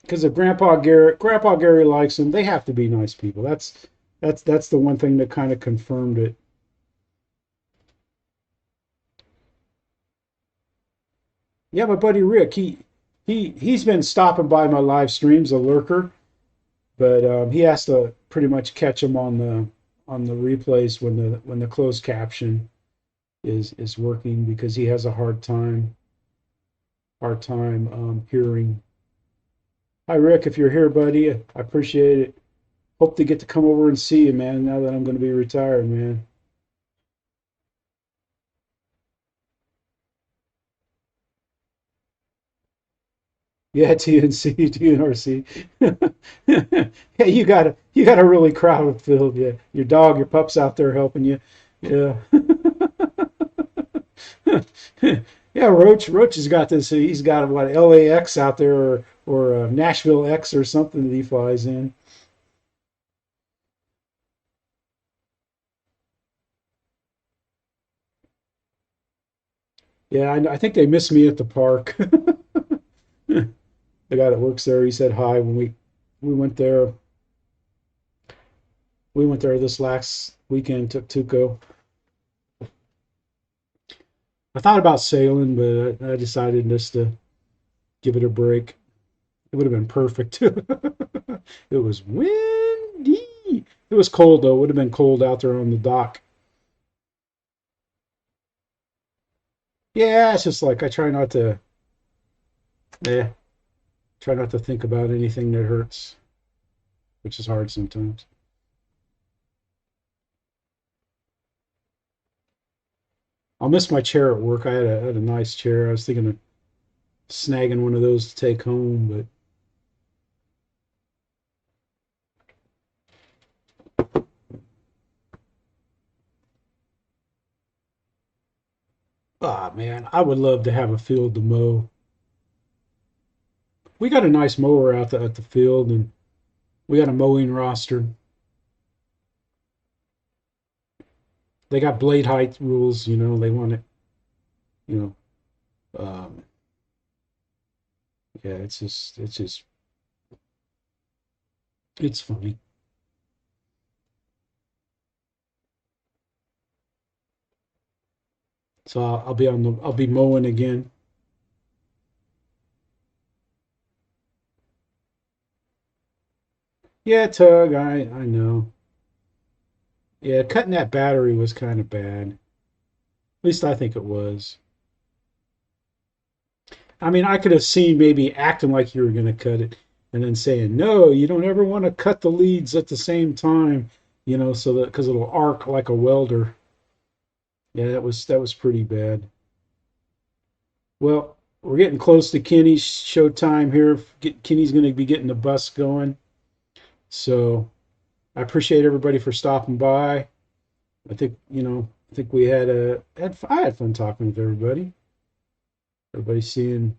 Because if Grandpa Gary likes them, they have to be nice people. That's the one thing that kind of confirmed it. Yeah, my buddy Rick, he's been stopping by my live streams, a lurker, but he has to pretty much catch him on the replays when the closed caption is working because he has a hard time hearing. Hi Rick, if you're here, buddy, I appreciate it. Hope to get to come over and see you, man. Now that I'm going to be retired, man. Yeah, TNC, TNRC. Yeah, you got a really crowded field. Yeah, your dog, your pups out there helping you. Yeah. Yeah, Roach has got this. He's got what LAX out there or Nashville X or something that he flies in. Yeah, I think they miss me at the park. The guy that works there, he said hi when we went there. We went there this last weekend. Took Tuco. I thought about sailing, but I decided just to give it a break. It would have been perfect. It was windy. It was cold though. It would have been cold out there on the dock. Yeah, it's just like I try not to think about anything that hurts, which is hard sometimes. I'll miss my chair at work. I had a nice chair. I was thinking of snagging one of those to take home, but ah man, I would love to have a field to mow. We got a nice mower out at the field, and we got a mowing roster. They got blade height rules. They want it. You um, yeah, it's funny. So I'll be mowing again. Yeah, Tug, I know. Yeah, cutting that battery was kind of bad. At least I think it was. I mean, I could have seen maybe acting like you were going to cut it and then saying, no, you don't ever want to cut the leads at the same time, so that because it'll arc like a welder. Yeah, that was pretty bad. Well, we're getting close to Kenny's show time here. Kenny's going to be getting the bus going. So I appreciate everybody for stopping by. I think we I had fun talking with everybody. Everybody seeing,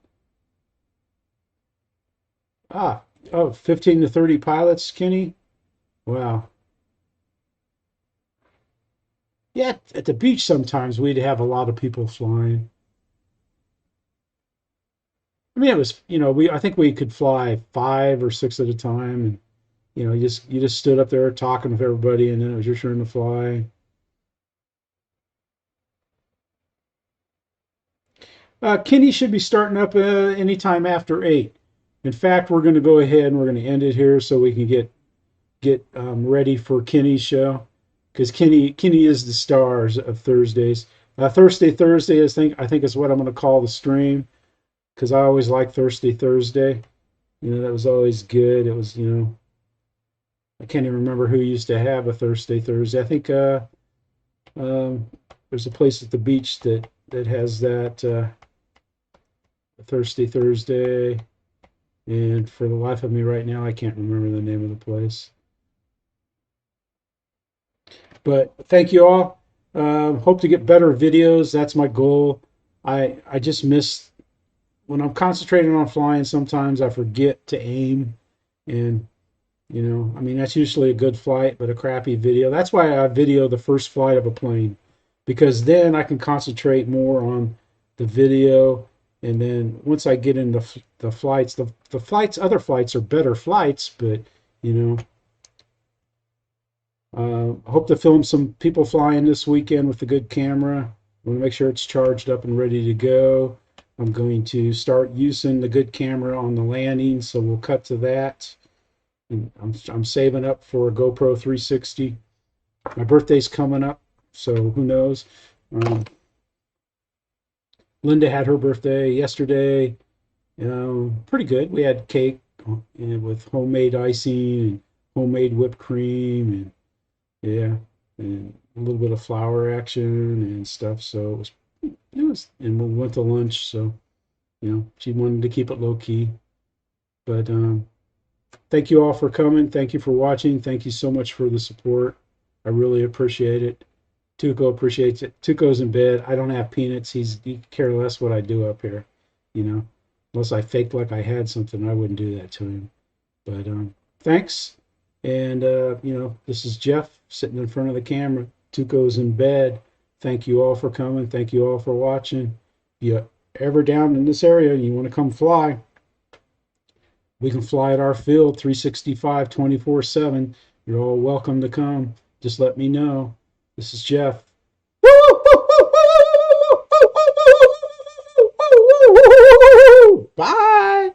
ah, oh, 15 to 30 pilots, Kenny. Wow. Yeah, at the beach sometimes we'd have a lot of people flying. I mean, it was, I think we could fly 5 or 6 at a time, and you just stood up there talking with everybody, and then it was your turn to fly. Kenny should be starting up anytime after 8. In fact, we're going to go ahead and we're going to end it here so we can get ready for Kenny's show because Kenny is the stars of Thursdays. Thursday I think is what I'm going to call the stream because I always like Thursday. That was always good. It was I can't even remember who used to have a Thursday. I think um, there's a place at the beach that has that Thursday, and for the life of me right now, I can't remember the name of the place. But thank you all. Hope to get better videos. That's my goal. I just miss when I'm concentrating on flying. Sometimes I forget to aim, and I mean that's usually a good flight, but a crappy video. That's why I video the first flight of a plane, because then I can concentrate more on the video. And then once I get into the flights, the flights, other flights are better flights, but you know, I hope to film some people flying this weekend with a good camera. I want to make sure it's charged up and ready to go. I'm going to start using the good camera on the landing, so we'll cut to that. And I'm saving up for a GoPro 360. My birthday's coming up, so who knows? Um, Linda had her birthday yesterday. Pretty good. We had cake with homemade icing and homemade whipped cream, and yeah, and a little bit of flower action and stuff. So and we went to lunch. So she wanted to keep it low key. But thank you all for coming. Thank you for watching. Thank you so much for the support. I really appreciate it. Tuco appreciates it. Tuco's in bed. I don't have peanuts. He care less what I do up here, you know. Unless I faked like I had something, I wouldn't do that to him. But thanks. And this is Jeff sitting in front of the camera. Tuco's in bed. Thank you all for coming. Thank you all for watching. you ever down in this area and you want to come fly, we can fly at our field 365, 24/7. You're all welcome to come. Just let me know. This is Jeff. Bye.